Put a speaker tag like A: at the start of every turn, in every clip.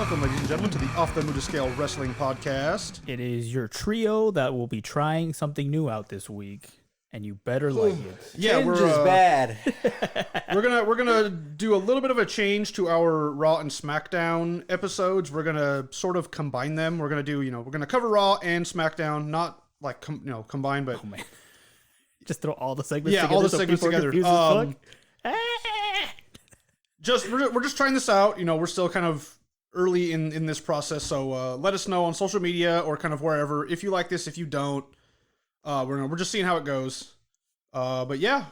A: Welcome, ladies and gentlemen, to the Off the Muda Scale Wrestling Podcast.
B: It is your trio that will be trying something new out this week, and you better like it.
A: Yeah,
C: Change is bad.
A: we're gonna do a little bit of a change to our Raw and Smackdown episodes. We're gonna sort of combine them. We're gonna do, we're gonna cover Raw and Smackdown, not like combine, but
B: Oh man, just throw all the segments.
A: yeah,
B: together
A: all the
B: so
A: segments
B: people are
A: together.
B: confused as fuck.
A: We're just trying this out. We're still kind of early in this process, so let us know on social media or kind of wherever if you like this. If you don't, we're just seeing how it goes. But yeah,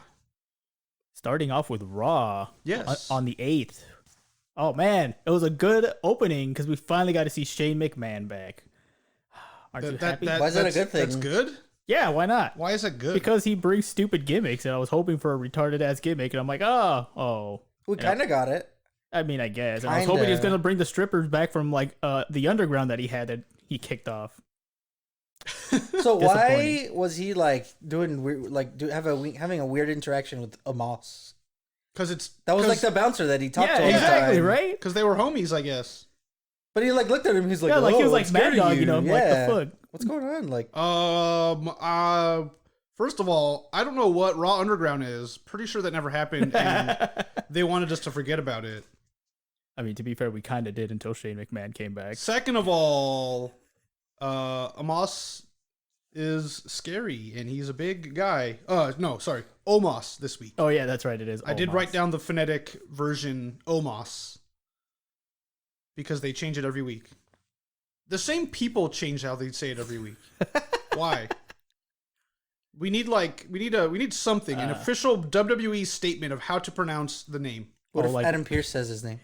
B: Starting off with Raw.
A: Yes.
B: On the 8th. Oh man, it was a good opening because we finally got to see Shane McMahon back. Aren't you happy?
C: Why is that a good thing?
A: That's good.
B: Yeah, why not?
A: Why is that good?
B: Because he brings stupid gimmicks, and I was hoping for a retarded ass gimmick, and I'm like, oh.
C: We kind of got it.
B: I mean, I guess. And I was hoping he was going to bring the strippers back from like the underground that he had that he kicked off.
C: So why was he like doing weird, having a weird interaction with Amos?
A: Because
C: That was like the bouncer that he talked to all the
B: exactly,
C: time.
B: right?
A: Because they were homies, I guess.
C: But he like looked at him. He's like,
B: Yeah, like he was like
C: what's
B: Mad
C: scaring
B: Dog, like the fuck.
C: What's going on? Like,
A: First of all, I don't know what Raw Underground is. Pretty sure that never happened, and they wanted us to forget about it.
B: I mean, to be fair, we kind of did until Shane McMahon came back.
A: Second of all, Amos is scary, and he's a big guy. No, sorry, Omos this week.
B: Oh yeah, that's right. It is.
A: I did write down the phonetic version Omos because they change it every week. The same people change how they say it every week. Why? We need something, an official WWE statement of how to pronounce the name.
C: what if
B: like-
C: Adam Pearce says his name?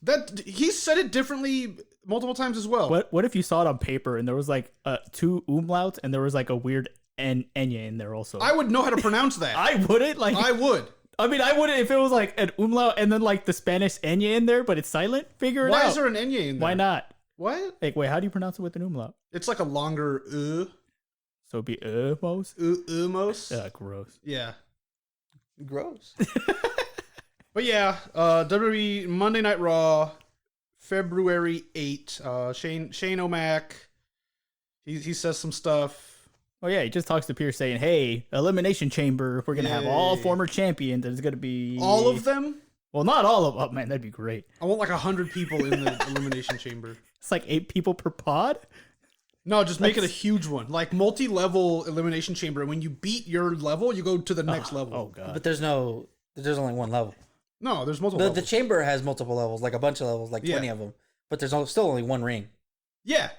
A: That he said it differently multiple times as well.
B: What if you saw it on paper and there was like two umlauts and there was like a weird enya in there also?
A: I would know how to pronounce that.
B: I wouldn't like.
A: I would.
B: I mean, I wouldn't if it was like an umlaut and then like the Spanish enya in there, but it's silent. Figure it out.
A: Why is there an enya in there?
B: Why not?
A: What?
B: Like, wait, how do you pronounce it with an umlaut?
A: It's like a longer
B: So it'd be most.
A: Umos.
B: Ugh, gross.
A: Yeah.
C: Gross.
A: But yeah, WWE Monday Night Raw, February 8. Shane O'Mac, he says some stuff.
B: Oh yeah, he just talks to Pierce saying, "Hey, Elimination Chamber, we're gonna have all former champions. There's gonna be
A: All of them?
B: Well, not all of them. Oh, man, that'd be great.
A: I want like 100 people in the Elimination Chamber.
B: It's like 8 people per pod.
A: No, just make it a huge one. Like multi-level Elimination Chamber. And when you beat your level, you go to the next level.
B: Oh god.
C: But there's only one level.
A: No, there's multiple
C: The
A: levels.
C: chamber has multiple levels, like a bunch of levels, like 20 of them. But there's still only one ring.
A: Yeah.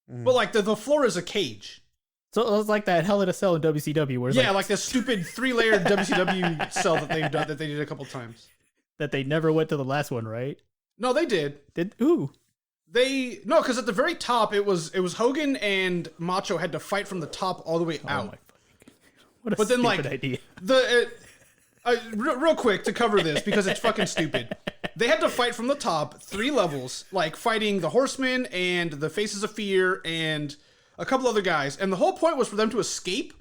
A: But like the floor is a cage.
B: So it was like that Hell in a Cell in WCW, where it's
A: Like this stupid 3-layered WCW cell that they've done that they did a couple times.
B: that they never went to the last one, right?
A: No, they did.
B: Ooh.
A: Because at the very top it was Hogan and Macho had to fight from the top all the way
B: Oh
A: out.
B: my fucking. What a
A: But then
B: stupid
A: like
B: idea.
A: real quick to cover this because it's fucking stupid. They had to fight from the top 3 levels, like fighting the Horsemen and the Faces of Fear and a couple other guys. And the whole point was for them to escape.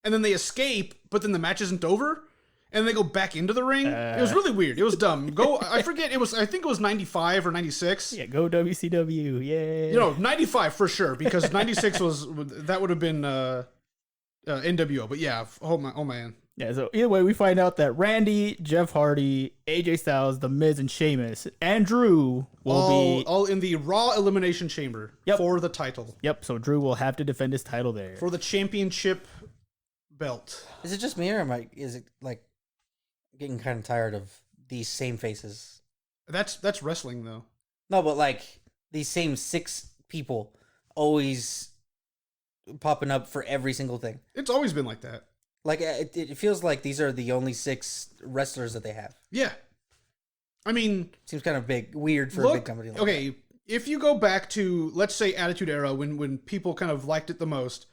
A: And then they escape, but then the match isn't over. And they go back into the ring. It was really weird. It was dumb. I forget. I think it was 95 or 96.
B: Yeah, go WCW. Yeah.
A: 95 for sure because 96 that would have been NWO. But yeah, oh man.
B: Yeah, so either way, we find out that Randy, Jeff Hardy, AJ Styles, The Miz, and Sheamus, and Drew will be...
A: All in the Raw Elimination Chamber for the title.
B: Yep, so Drew will have to defend his title there.
A: For the championship belt.
C: Is it just me or is it like getting kind of tired of these same faces?
A: That's wrestling though.
C: No, but like these same 6 people always popping up for every single thing.
A: It's always been like that.
C: Like it feels like these are the only 6 wrestlers that they have.
A: Yeah. I mean,
C: Seems kind of weird for a big company like that.
A: If you go back to, let's say, Attitude Era, when people kind of liked it the most,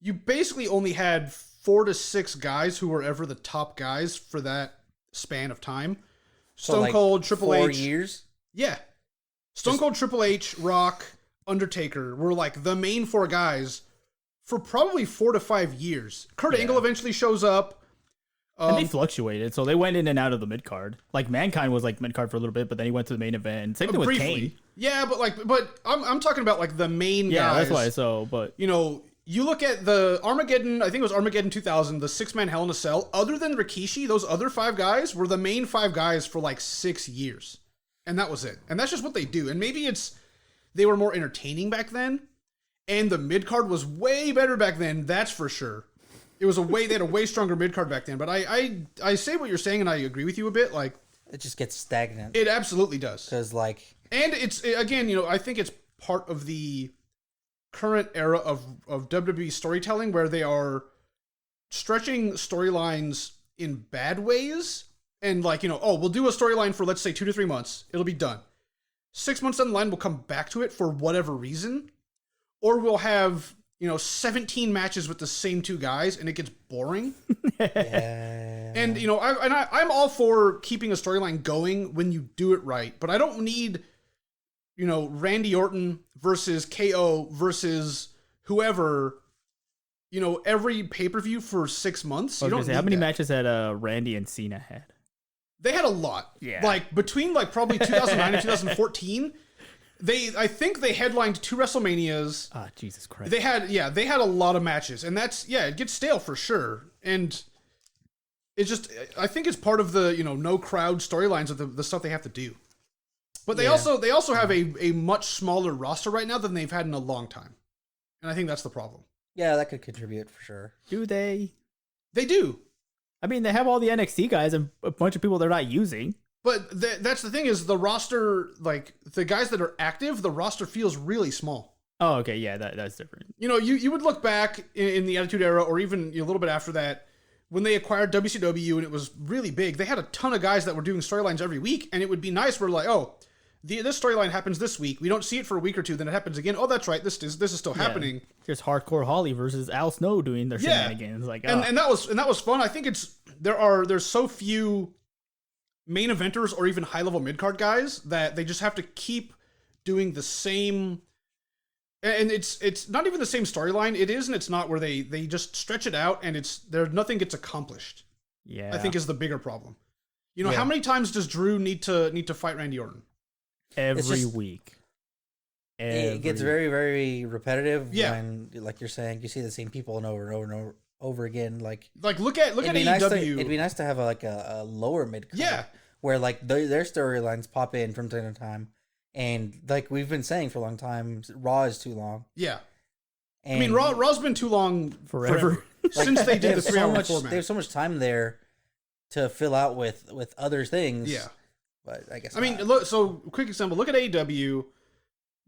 A: you basically only had 4 to 6 guys who were ever the top guys for that span of time. Stone Cold, Triple H.
C: 4 years?
A: Yeah. Stone Cold, Triple H, Rock, Undertaker were like the main 4 guys for probably 4 to 5 years. Kurt Angle eventually shows up.
B: And they fluctuated, so they went in and out of the mid card. Like Mankind was like mid card for a little bit, but then he went to the main event. Same thing with
A: briefly.
B: Kane.
A: Yeah, but I'm talking about like the main guys.
B: Yeah, that's why. So, but
A: you know, you look at the Armageddon. I think it was Armageddon 2000, the 6-man Hell in a Cell. Other than Rikishi, those other 5 guys were the main 5 guys for like 6 years, and that was it. And that's just what they do. And maybe they were more entertaining back then, and the mid card was way better back then. That's for sure. They had a way stronger mid card back then. But I say what you're saying, and I agree with you a bit. Like,
C: it just gets stagnant.
A: It absolutely does.
C: Because like,
A: and it's again, you know, I think it's part of the current era of WWE storytelling where they are stretching storylines in bad ways, and like, you know, oh, we'll do a storyline for, let's say, 2 to 3 months. It'll be done. 6 months down the line, we'll come back to it for whatever reason, or we'll have, you know, 17 matches with the same 2 guys, and it gets boring.
C: yeah.
A: And you know, I'm all for keeping a storyline going when you do it right, but I don't need, you know, Randy Orton versus KO versus whoever, you know, every pay-per-view for 6 months. You don't
B: how many matches had Randy and Cena had?
A: They had a lot.
B: Yeah.
A: Like between like probably 2009 and 2014, I think they headlined 2 WrestleManias.
B: Ah, Jesus Christ.
A: They had a lot of matches, and that's, it gets stale for sure. And it's just, I think it's part of the, you know, no crowd storylines of the stuff they have to do. But they also have a much smaller roster right now than they've had in a long time. And I think that's the problem.
C: Yeah, that could contribute for sure.
B: Do they?
A: They do.
B: I mean, they have all the NXT guys and a bunch of people they're not using.
A: But that's the thing, is the roster, like the guys that are active, the roster feels really small.
B: Oh, okay. Yeah, that's different.
A: You know, you would look back in the Attitude Era, or even a little bit after that, when they acquired WCW and it was really big, they had a ton of guys that were doing storylines every week, and it would be nice where like, oh, this storyline happens this week. We don't see it for a week or 2, then it happens again. Oh, that's right. This is still happening.
B: Just Hardcore Holly versus Al Snow doing their shenanigans. Like,
A: and that was fun. I think there's so few main eventers or even high level mid card guys that they just have to keep doing the same. And it's not even the same storyline. It is and it's not, where they just stretch it out and nothing gets accomplished.
B: Yeah,
A: I think is the bigger problem. You know, how many times does Drew need to fight Randy Orton?
B: Every week.
C: It gets very, very repetitive when, like you're saying, you see the same people over and over and over again. Like look at AEW. It'd be nice to have a lower mid card, where like their storylines pop in from time to time, and like we've been saying for a long time, Raw is too long.
A: Yeah, and I mean Raw's been too long forever. Since they did the 3-hour format.
C: They have so much time there to fill out with other things.
A: Yeah.
C: But I guess
A: mean, look. So, quick example. Look at AEW.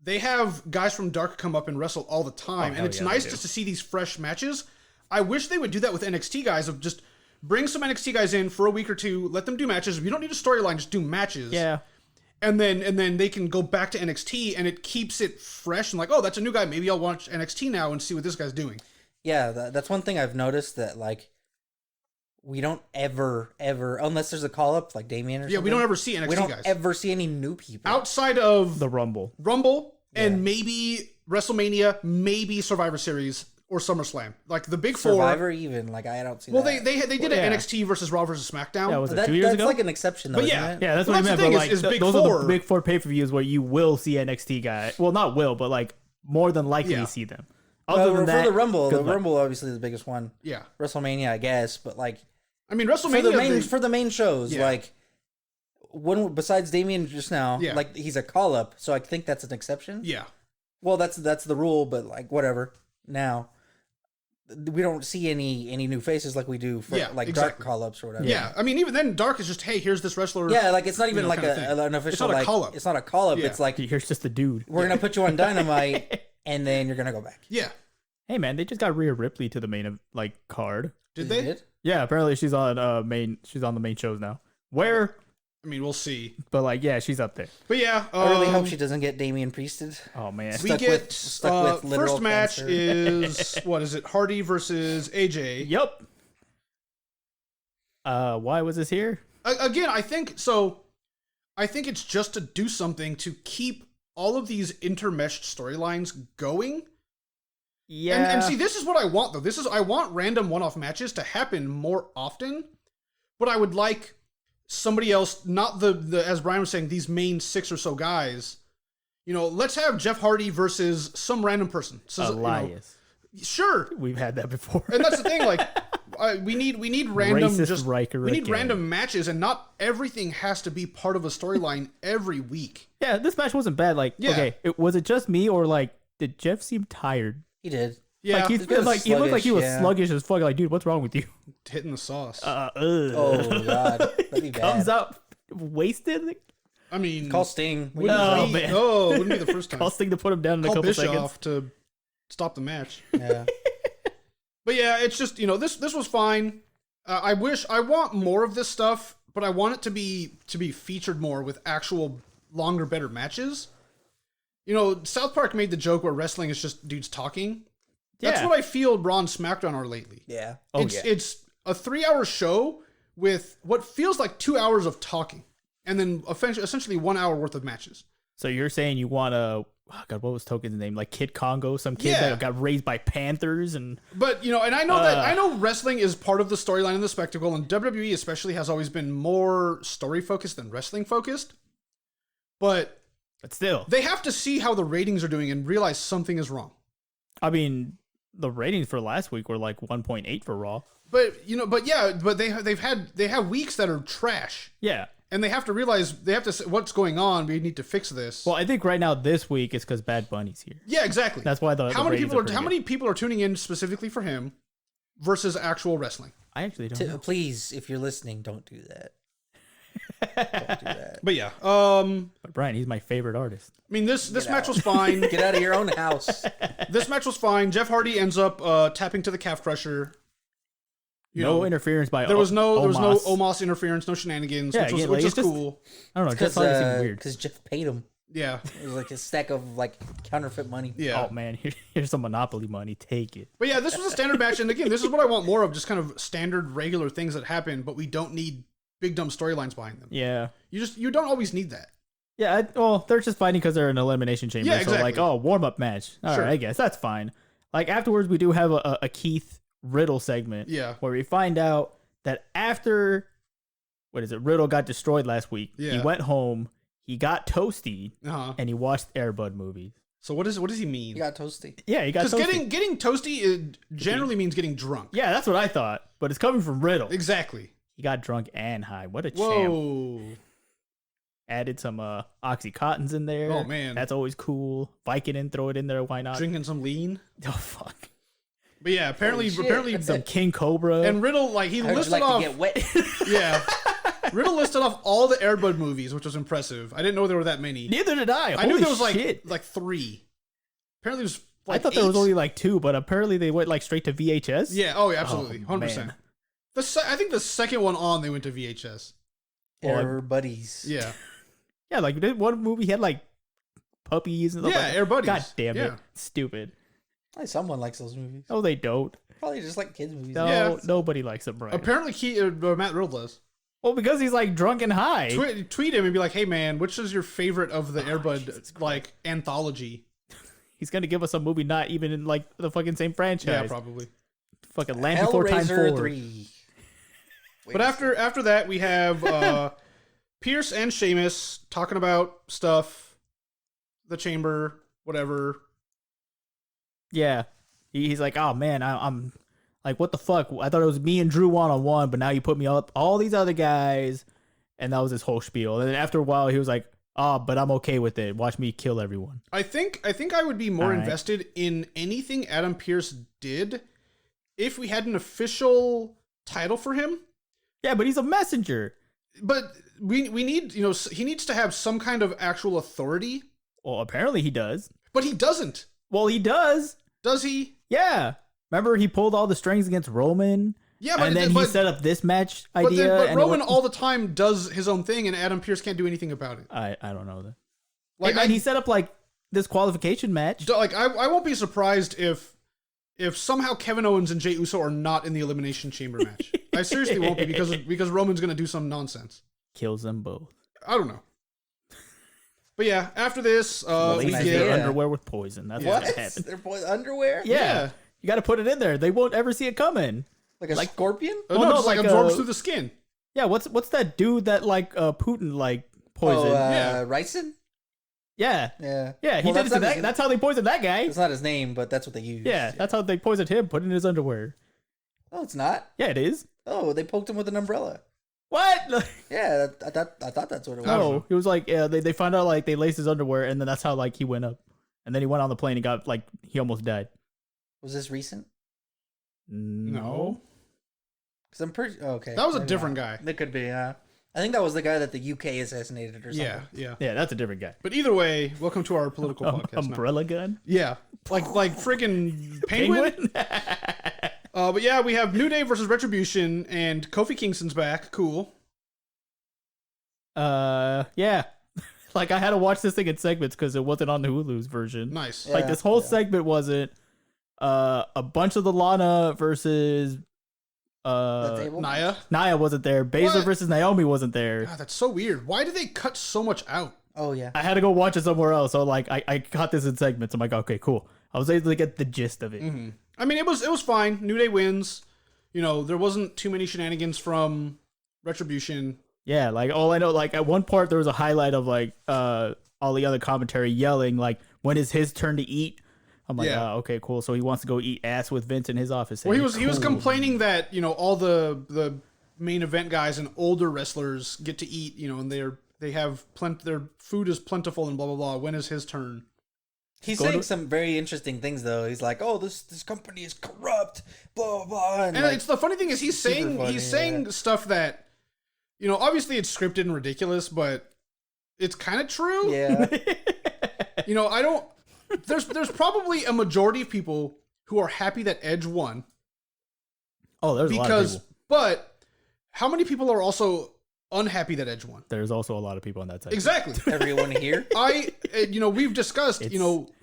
A: They have guys from Dark come up and wrestle all the time, and it's nice just to see these fresh matches. I wish they would do that with NXT guys. Of just bring some NXT guys in for a week or 2, let them do matches. You don't need a storyline; just do matches.
B: Yeah.
A: And then they can go back to NXT, and it keeps it fresh. And like, oh, that's a new guy. Maybe I'll watch NXT now and see what this guy's doing.
C: Yeah, that's one thing I've noticed, that like, we don't ever, unless there's a call up like Damian or something.
A: Yeah, we don't ever see NXT guys.
C: We don't ever see any new people.
A: Outside of
B: the Rumble,
A: and maybe WrestleMania, maybe Survivor Series or SummerSlam. Like the big
C: Survivor
A: four.
C: even, like I don't see
A: well,
C: that.
A: they did an NXT versus Raw versus SmackDown.
B: Yeah, was it 2 years ago?
C: That's like an exception though,
A: but
C: isn't it?
B: Yeah, that's what I meant. But like,
A: big
B: those
A: four.
B: are the big 4 pay-per-views where you will see NXT guys. Well, not will, but like more than likely you see them.
C: Other than that, for the Rumble obviously is the biggest one.
A: Yeah.
C: WrestleMania, I guess, but like,
A: I mean, WrestleMania
C: for the main shows, like one besides Damian just now, like he's a call up, so I think that's an exception.
A: Yeah.
C: Well, that's the rule, but like whatever. Now we don't see any new faces like we do for Dark call ups or whatever.
A: Yeah. I mean, even then, Dark is just, hey, here's this wrestler.
C: Yeah, like it's not even like an official.
A: It's not a call up.
C: It's not a call up.
A: Yeah.
C: It's like,
B: here's just a dude.
C: We're gonna put you on Dynamite, and then you're gonna go back.
A: Yeah.
B: Hey man, they just got Rhea Ripley to the main card.
A: Did they?
B: Yeah, apparently she's on the main shows now. Where?
A: I mean, we'll see.
B: But like, yeah, she's up there.
A: But yeah,
C: I really hope she doesn't get Damian Priested.
B: Oh man,
A: we get
C: stuck with
A: first match
C: cancer.
A: is what is it? Hardy versus AJ.
B: Yep. Why was this here?
A: Again, I think so. I think it's just to do something to keep all of these intermeshed storylines going.
B: Yeah.
A: And see, this is what I want though. I want random one-off matches to happen more often, but I would like somebody else, not the as Brian was saying, these main 6 or so guys. let's have Jeff Hardy versus some random person.
B: Elias.
A: Sure,
B: we've had that before,
A: and that's the thing. Like, we need random random matches, and not everything has to be part of a storyline every week.
B: Yeah, this match wasn't bad. Like, okay, was it just me or like did Jeff seem tired?
C: He did.
A: Yeah,
B: he looked like he was sluggish as fuck. Like, dude, what's wrong with you?
A: Hitting the sauce.
C: Oh god, that'd be bad.
B: Comes up wasted.
A: I mean,
C: call Sting.
A: Man. Wouldn't be the first time.
B: Call Sting to put him down in a couple
A: Bischoff
B: seconds
A: to stop the match.
C: Yeah.
A: But yeah, it's just, this was fine. I want more of this stuff, but I want it to be featured more with actual longer, better matches. South Park made the joke where wrestling is just dudes talking. That's what I feel Raw and Smackdown are lately.
C: Yeah.
A: It's a 3-hour show with what feels like 2 hours of talking, and then essentially 1 hour worth of matches.
B: So you're saying you want to... Oh God, what was Token's name? Like Kid Congo, some kid that got raised by panthers,
A: But and I know wrestling is part of the storyline and the spectacle, and WWE especially has always been more story focused than wrestling focused. But
B: still,
A: they have to see how the ratings are doing and realize something is wrong.
B: I mean, the ratings for last week were like 1.8 for Raw.
A: But they have weeks that are trash.
B: Yeah.
A: And they have to realize what's going on. We need to fix this.
B: Well, I think right now this week is because Bad Bunny's here.
A: Yeah, exactly.
B: That's why
A: how many people are tuning in specifically for him versus actual wrestling?
B: I actually don't know.
C: Please, if you're listening, don't do that. Don't do that.
A: But yeah,
B: but Brian, he's my favorite artist.
A: I mean, this match was fine.
C: Get out of your own house.
A: This match was fine. Jeff Hardy ends up tapping to the calf crusher.
B: No interference by
A: there was no Omos interference, no shenanigans, which is cool.
B: I don't know, Jeff Hardy seemed weird
C: because Jeff paid him.
A: Yeah,
C: it was like a stack of like counterfeit money.
A: Yeah.
B: Oh man, here's some Monopoly money. Take it.
A: But yeah, this was a standard match, and again, this is what I want more of: just kind of standard, regular things that happen, but we don't need big dumb storylines behind them.
B: Yeah,
A: you don't always need that.
B: Yeah, they're just fighting because they're in Elimination Chamber.
A: Yeah, exactly.
B: So like, warm up match. All right, I guess that's fine. Like afterwards, we do have a Keith Riddle segment.
A: Yeah,
B: where we find out that after, Riddle got destroyed last week.
A: Yeah.
B: He went home, he got toasty, and he watched Air Bud movies.
A: So what does he mean?
C: He got toasty.
B: Yeah, he got toasty.
A: Because getting toasty generally means getting drunk.
B: Yeah, that's what I thought. But it's coming from Riddle.
A: Exactly.
B: He got drunk and high. What a
A: Whoa.
B: champ. Added some Oxycontins in there.
A: Oh, man.
B: That's always cool. Vicodin, throw it in there. Why not?
A: Drinking some lean.
B: Oh, fuck.
A: But yeah, apparently
B: some King Cobra.
A: And Riddle, he listed off.
C: To get wet.
A: Yeah. Riddle listed off all the Air Bud movies, which was impressive. I didn't know there were that many.
B: Neither did I.
A: I knew there was like 3. Apparently there was
B: I thought there was only like 2, but apparently they went like straight to VHS.
A: Yeah. Oh, yeah, absolutely. 100%. I think the second one on they went to VHS.
C: Air Buddies.
A: Yeah.
B: Yeah, like one movie had like puppies and stuff.
A: Yeah, Air Buddies.
B: God damn it. Stupid.
C: Someone likes those movies.
B: Oh, they don't.
C: Probably just like kids movies.
B: No, nobody likes them, right?
A: Apparently, Matt Riddle does.
B: Well, because he's like drunk and high.
A: Tweet him and be like, "Hey, man, which is your favorite of the Air Bud anthology?"
B: He's gonna give us a movie not even in like the fucking same franchise.
A: Yeah, probably.
B: Fucking Land Before Time 4.
C: 3.
A: But after that, we have Pierce and Sheamus talking about stuff, the chamber, whatever.
B: Yeah, he's like, oh man, I'm like, what the fuck? I thought it was me and Drew 1-on-1, but now you put me up all these other guys, and that was his whole spiel. And then after a while, he was like, oh, but I'm okay with it. Watch me kill everyone.
A: I think I would be more invested in anything Adam Pearce did if we had an official title for him.
B: Yeah, but he's a messenger.
A: But we need, he needs to have some kind of actual authority.
B: Well, apparently he does.
A: But he doesn't.
B: Well, he does.
A: Does he?
B: Yeah. Remember he pulled all the strings against Roman?
A: Yeah, but
B: he set up this match idea.
A: But Roman all the time does his own thing, and Adam Pearce can't do anything about it.
B: I don't know that. And he set up like this qualification match.
A: I won't be surprised if somehow Kevin Owens and Jey Uso are not in the Elimination Chamber match. I seriously won't be because Roman's gonna do some nonsense.
B: Kills them both.
A: I don't know. But yeah, after this,
B: we get underwear with poison. That's what's gonna happen.
C: Their underwear?
B: Yeah. You got to put it in there. They won't ever see it coming.
C: Like a scorpion?
A: No, just like absorbs through the skin.
B: Yeah, what's that dude that like Putin like poison?
C: Ricin?
B: Yeah.
C: Yeah.
B: He did it to that. That's how they poisoned that guy.
C: It's not his name, but that's what they used.
B: Yeah, that's how they poisoned him. Put in his underwear.
C: Oh, it's not.
B: Yeah, it is.
C: Oh, they poked him with an umbrella.
B: What?
C: Yeah, I thought that's what it was.
B: No, it was like they found out like they laced his underwear, and then that's how like he went up, and then he went on the plane and got like he almost died.
C: Was this recent?
B: No,
C: because I'm pretty okay.
A: That was a different guy.
C: That could be. I think that was the guy that the UK assassinated or something.
A: Yeah.
B: That's a different guy.
A: But either way, welcome to our political podcast.
B: Umbrella gun.
A: Yeah, like friggin' penguin. But yeah, we have New Day versus Retribution, and Kofi Kingston's back. Cool.
B: Yeah. Like I had to watch this thing in segments because it wasn't on the Hulu's version.
A: Nice.
B: Like this whole segment wasn't. A bunch of the Lana versus
A: Nia
B: wasn't there. Baszler versus Naomi wasn't there.
A: God, that's so weird. Why did they cut so much out?
C: Oh yeah.
B: I had to go watch it somewhere else. So like I caught this in segments. I'm like, okay, cool. I was able to get the gist of it.
A: Mm-hmm. I mean, it was fine. New Day wins. You know, there wasn't too many shenanigans from Retribution.
B: Yeah, like all I know, like at one part there was a highlight of like all the other commentary yelling like, when is his turn to eat? I'm like, okay, cool. So he wants to go eat ass with Vince in his office.
A: Well, he was complaining that, you know, all the main event guys and older wrestlers get to eat, you know, and they have their food is plentiful and blah blah blah. When is his turn?
C: He's saying some very interesting things though. He's like, "Oh, this company is corrupt," blah blah blah. And like,
A: it's the funny thing is he's saying stuff that, you know, obviously it's scripted and ridiculous, but it's kind of true.
C: Yeah.
A: You know, there's probably a majority of people who are happy that Edge won.
B: Oh, there's a lot of people.
A: But how many people are also unhappy that Edge won?
B: There's also a lot of people on that side.
A: Exactly.
C: Everyone here.
A: We've discussed,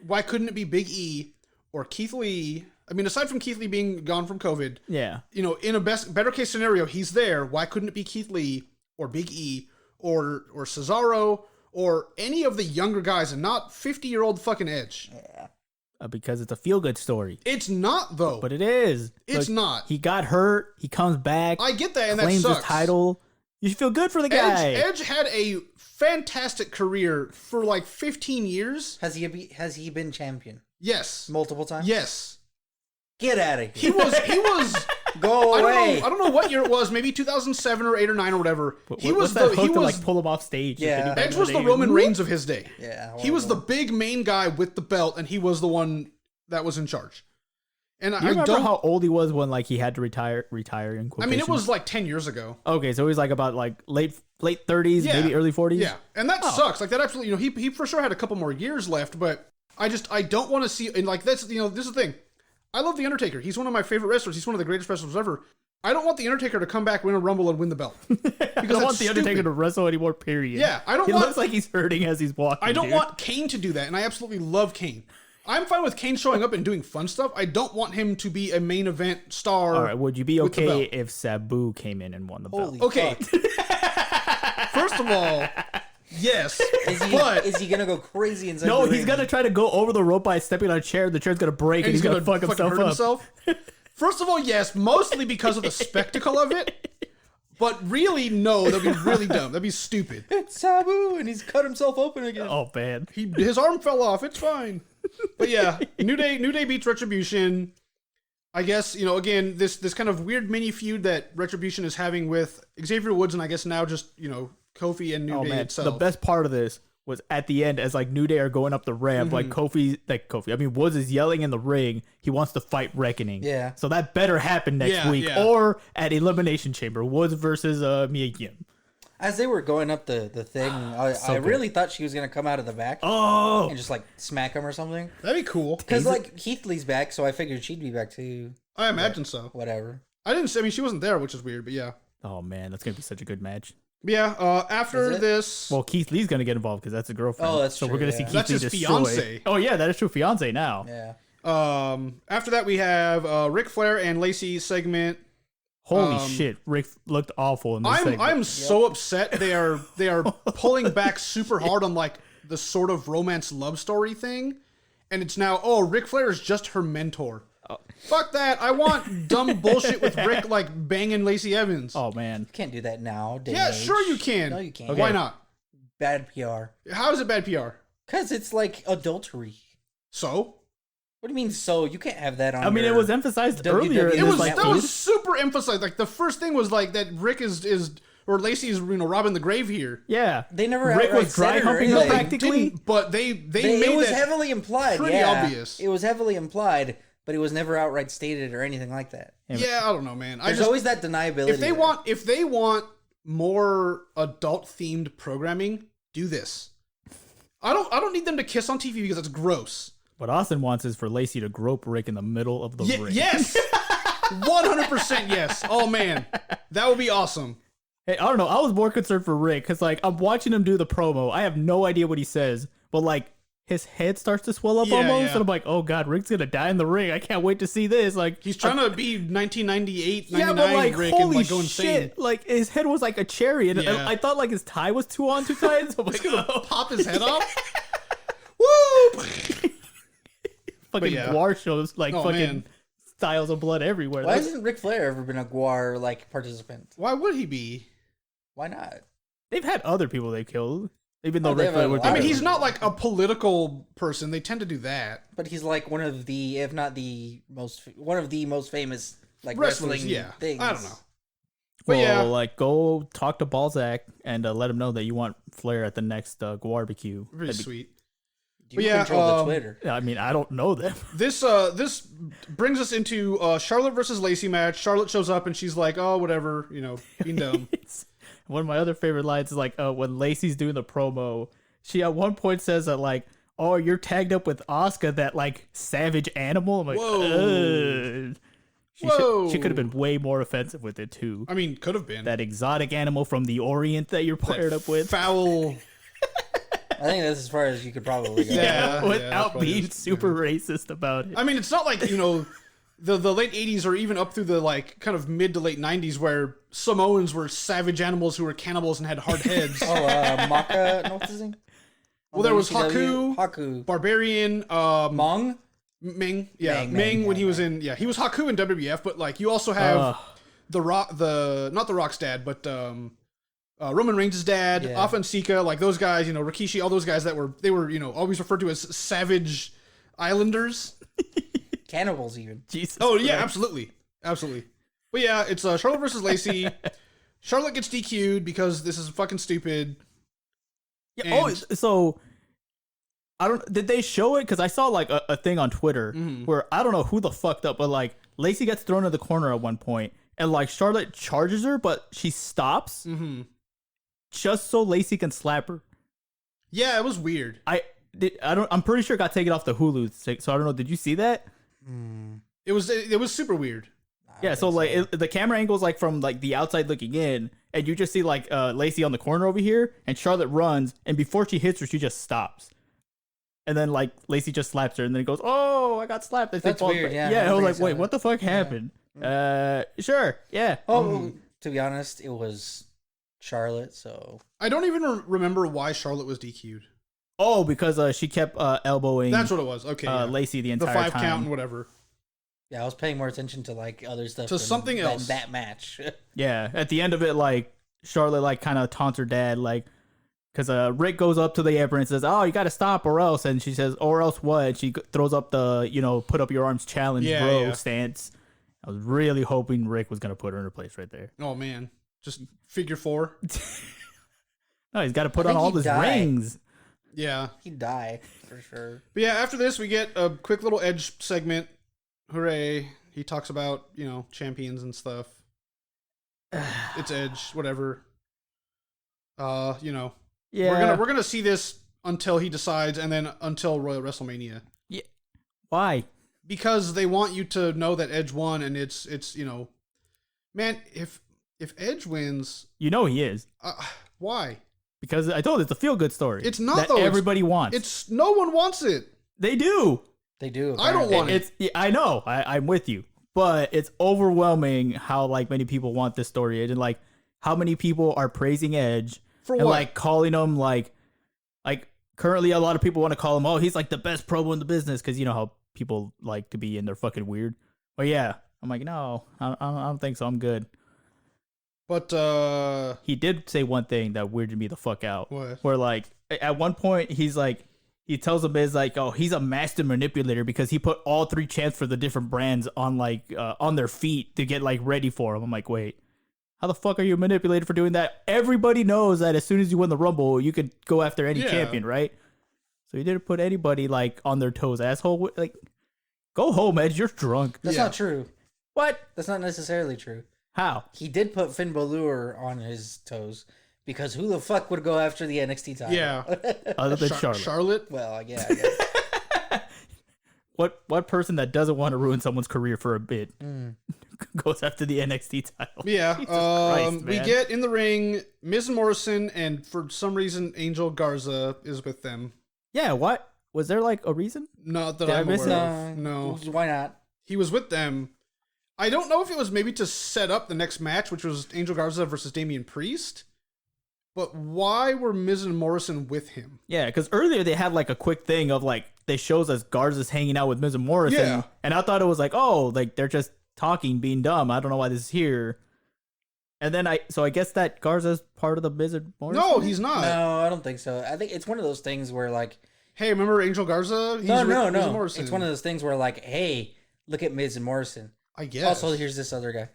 A: why couldn't it be Big E or Keith Lee? I mean, aside from Keith Lee being gone from COVID, you know, in a better case scenario, he's there. Why couldn't it be Keith Lee or Big E or Cesaro or any of the younger guys and not 50-year-old fucking Edge?
C: Yeah.
B: Because it's a feel-good story.
A: It's not, though.
B: But it is.
A: It's not.
B: He got hurt. He comes back.
A: I get that, and that
B: claims
A: sucks.
B: his title. You should feel good for the guy.
A: Edge had a fantastic career for like 15 years.
C: Has he been champion?
A: Yes.
C: Multiple times?
A: Yes.
C: Get out of
A: He
C: here.
A: was
C: Go away.
A: I don't know what year it was, maybe 2007 or 8 or 9 or whatever.
B: He was to like pull him off stage.
C: Yeah.
A: Edge was the Roman Reigns of his day.
C: Yeah.
A: He was the big main guy with the belt, and he was the one that was in charge. And
B: I remember how old he was when like he had to retire in quotations?
A: I mean, it was like 10 years ago.
B: Okay, so he's like about like late 30s, maybe early 40s.
A: Yeah, and that sucks. Like that absolutely, you know, he for sure had a couple more years left, but I don't want to see, and like that's, you know, this is the thing. I love The Undertaker. He's one of my favorite wrestlers. He's one of the greatest wrestlers ever. I don't want The Undertaker to come back, win a Rumble, and win the belt. Because
B: I don't want The Undertaker to wrestle anymore, period.
A: Yeah,
B: He looks like he's hurting as he's walking.
A: I don't want Kane to do that, and I absolutely love Kane. I'm fine with Kane showing up and doing fun stuff. I don't want him to be a main event star.
B: All right, would you be okay if Sabu came in and won the belt?
A: Okay. First of all, yes.
C: Is he gonna go crazy inside the ring?
B: He's gonna try to go over the rope by stepping on a chair. The chair's gonna break, and he's gonna fuck himself up.
A: First of all, yes, mostly because of the spectacle of it. But really, no, that'd be really dumb. That'd be stupid.
C: It's Sabu, and he's cut himself open again.
B: Oh man,
A: his arm fell off. It's fine. But yeah, New Day beats Retribution. I guess, you know, again, this kind of weird mini feud that Retribution is having with Xavier Woods, and I guess now just, you know, Kofi and New Day itself.
B: The best part of this was at the end as like New Day are going up the ramp, like Woods is yelling in the ring. He wants to fight Reckoning.
C: Yeah.
B: So that better happen next week or at Elimination Chamber, Woods versus Mia Yim.
C: As they were going up the thing, I really thought she was going to come out of the back.
B: Oh.
C: And just like smack him or something.
A: That'd be cool.
C: Because like Keith Lee's back, so I figured she'd be back too.
A: I imagine so.
C: Whatever.
A: I mean, she wasn't there, which is weird, but yeah.
B: Oh man, that's going to be such a good match.
A: Yeah, after this...
B: Well, Keith Lee's going to get involved because that's a girlfriend.
C: Oh, that's true.
B: So we're going to see Keith
A: Lee destroy. Fiance.
B: Oh yeah, that is true. Fiance now.
C: Yeah.
A: After that, we have Ric Flair and Lacey segment.
B: Holy shit, Rick looked awful in this segment.
A: I'm so upset they are pulling back super hard on like the sort of romance love story thing, and it's now Ric Flair is just her mentor. Fuck that! I want dumb bullshit with Rick like banging Lacey Evans.
B: Oh man,
C: you can't do that now.
A: Yeah, sure you can.
C: No, you can't.
A: Okay. Why not?
C: Bad PR.
A: How is it bad PR?
C: Because it's like adultery.
A: So?
C: What do you mean? So you can't have that on.
B: I mean, it was emphasized earlier.
A: That was super emphasized. Like the first thing was like that Rick is or Lacey's robbing the grave here.
B: Yeah,
C: they never.
B: Rick was dry humping her practically,
A: but they made
C: it was heavily implied.
A: Pretty obvious.
C: It was heavily implied, but it was never outright stated or anything like that.
A: Yeah, I don't know, man.
C: There's always that deniability.
A: If they want more adult themed programming, do this. I don't need them to kiss on TV because it's gross.
B: What Austin wants is for Lacey to grope Rick in the middle of the ring.
A: Yes! 100% yes. Oh, man. That would be awesome.
B: Hey, I don't know. I was more concerned for Rick because, like, I'm watching him do the promo. I have no idea what he says, but, like, his head starts to swell up almost, and I'm like, oh, God, Rick's going to die in the ring. I can't wait to see this. Like,
A: he's trying to be 1998, 99 Rick and, like, go insane.
B: Shit. Like, his head was like a cherry, and I thought, like, his tie was too tight, so I'm like,
A: he's going to pop his head off? Woo!
B: Fucking Guar shows like styles of blood everywhere.
C: Why hasn't Ric Flair ever been a Guar like participant?
A: Why would he be?
C: Why not?
B: They've had other people they killed. Even though Ric Flair would.
A: I mean, he's not like a political person. They tend to do that.
C: But he's like one of the, if not the most famous like
A: wrestlers.
C: Wrestling things.
A: I don't know.
B: But like go talk to Balzac and let him know that you want Flair at the next Guarbecue.
A: Pretty sweet.
C: You control the Twitter.
B: I mean, I don't know them.
A: This brings us into Charlotte versus Lacey match. Charlotte shows up and she's like, "Oh, whatever, being dumb."
B: One of my other favorite lines is like when Lacey's doing the promo. She at one point says that like, "Oh, you're tagged up with Asuka, that like savage animal." I'm like,
A: whoa.
B: She could have been way more offensive with it too.
A: I mean, could have been
B: that exotic animal from the Orient that you're paired up with.
A: Foul.
C: I think that's as far as you could probably go.
A: Yeah,
B: without being super racist about it.
A: I mean, it's not like, the late 80s or even up through the like kind of mid to late 90s where Samoans were savage animals who were cannibals and had hard heads.
C: Maka, no, what's his name?
A: Well, there was Haku, Barbarian, Ming, Ming when he was in, he was Haku in WWF, but like you also have not the Rock's dad, but Roman Reigns' dad, Afa and Sika, like those guys, Rikishi, all those guys that were always referred to as savage islanders.
C: Cannibals even.
B: Jesus
A: Christ. Absolutely. But yeah, it's Charlotte versus Lacey. Charlotte gets DQ'd because this is fucking stupid.
B: Yeah, so did they show it? Because I saw like a thing on Twitter where I don't know who the fucked up, but like Lacey gets thrown in the corner at one point and like Charlotte charges her, but she stops just so Lacey can slap her.
A: Yeah, it was weird.
B: I'm pretty sure it got taken off the Hulu, so I don't know. Did you see that?
A: It was super weird.
B: Yeah, so like the camera angle is like from like the outside looking in, and you just see like Lacey on the corner over here, and Charlotte runs, and before she hits her, she just stops, and then like Lacey just slaps her, and then it goes, "Oh, I got slapped."
C: That's weird.
B: Yeah, I was like, "Wait, what the fuck happened?" Sure, yeah.
C: Oh, to be honest, it was Charlotte. So
A: I don't even remember why Charlotte was DQ'd.
B: Oh, because she kept elbowing.
A: That's what it was. Okay,
B: Lacey the entire
A: time. The 5
B: time.
A: count and whatever.
C: Yeah, I was paying more attention to like other stuff.
A: To something else.
C: That match.
B: Yeah, at the end of it, like Charlotte like kind of taunts her dad, like because Rick goes up to the apron and says, "Oh, you got to stop or else," and she says, "Or else what?" And she throws up the put up your arms challenge, stance. I was really hoping Rick was gonna put her in her place right there.
A: Oh man, just figure 4.
B: No, he's got to put on all his rings.
A: Yeah,
C: he'd die for sure.
A: But yeah, after this we get a quick little Edge segment. Hooray! He talks about champions and stuff. It's Edge, whatever. Yeah. We're gonna see this until he decides, and then until Royal WrestleMania.
B: Yeah. Why?
A: Because they want you to know that Edge won, and it's man, if Edge wins,
B: he is.
A: Why?
B: Because I told you, it's a feel good story.
A: It's not
B: that
A: though.
B: Everybody wants.
A: It's no one wants it.
B: They do.
C: They do.
A: I don't want it.
B: I know. I'm with you, but it's overwhelming how like many people want this story, and like how many people are praising Edge
A: for
B: and
A: what?
B: Like calling him like currently a lot of people want to call him, oh, he's like the best promo in the business because you know how people like to be in their fucking weird. But yeah, I'm like, no, I don't think so. I'm good.
A: But
B: he did say one thing that weirded me the fuck out.
A: What?
B: Where like at one point he's he tells him is like, oh, he's a master manipulator because he put all 3 champs for the different brands on like on their feet to get like ready for him. I'm like, wait, how the fuck are you manipulated for doing that? Everybody knows that as soon as you win the Rumble, you could go after any champion, right? So you didn't put anybody like on their toes, asshole. Like, go home, Edge. You're drunk.
C: That's not true.
B: What?
C: That's not necessarily true.
B: How?
C: He did put Finn Balor on his toes because who the fuck would go after the NXT title?
A: Yeah.
B: Other than Charlotte.
C: Well, yeah, I guess.
B: What person that doesn't want to ruin someone's career for a bit goes after the NXT title?
A: Yeah.
B: Christ,
A: we get in the ring Miz and Morrison, and for some reason Angel Garza is with them.
B: Yeah, what? Was there like a reason?
A: Not that I'm aware of. No.
C: Why not?
A: He was with them. I don't know if it was maybe to set up the next match, which was Angel Garza versus Damian Priest. But why were Miz and Morrison with him?
B: Yeah, because earlier they had like a quick thing of like, they shows us Garza's hanging out with Miz and Morrison.
A: Yeah.
B: And I thought it was like, oh, like they're just talking, being dumb. I don't know why this is here. And then I guess that Garza's part of the Miz and Morrison?
A: No, he's not.
C: No, I don't think so. I think it's one of those things where like,
A: hey, remember Angel Garza? He's
C: no.
A: Miz and Morrison.
C: It's one of those things where like, hey, look at Miz and Morrison.
A: I guess.
C: Also, here's this other guy.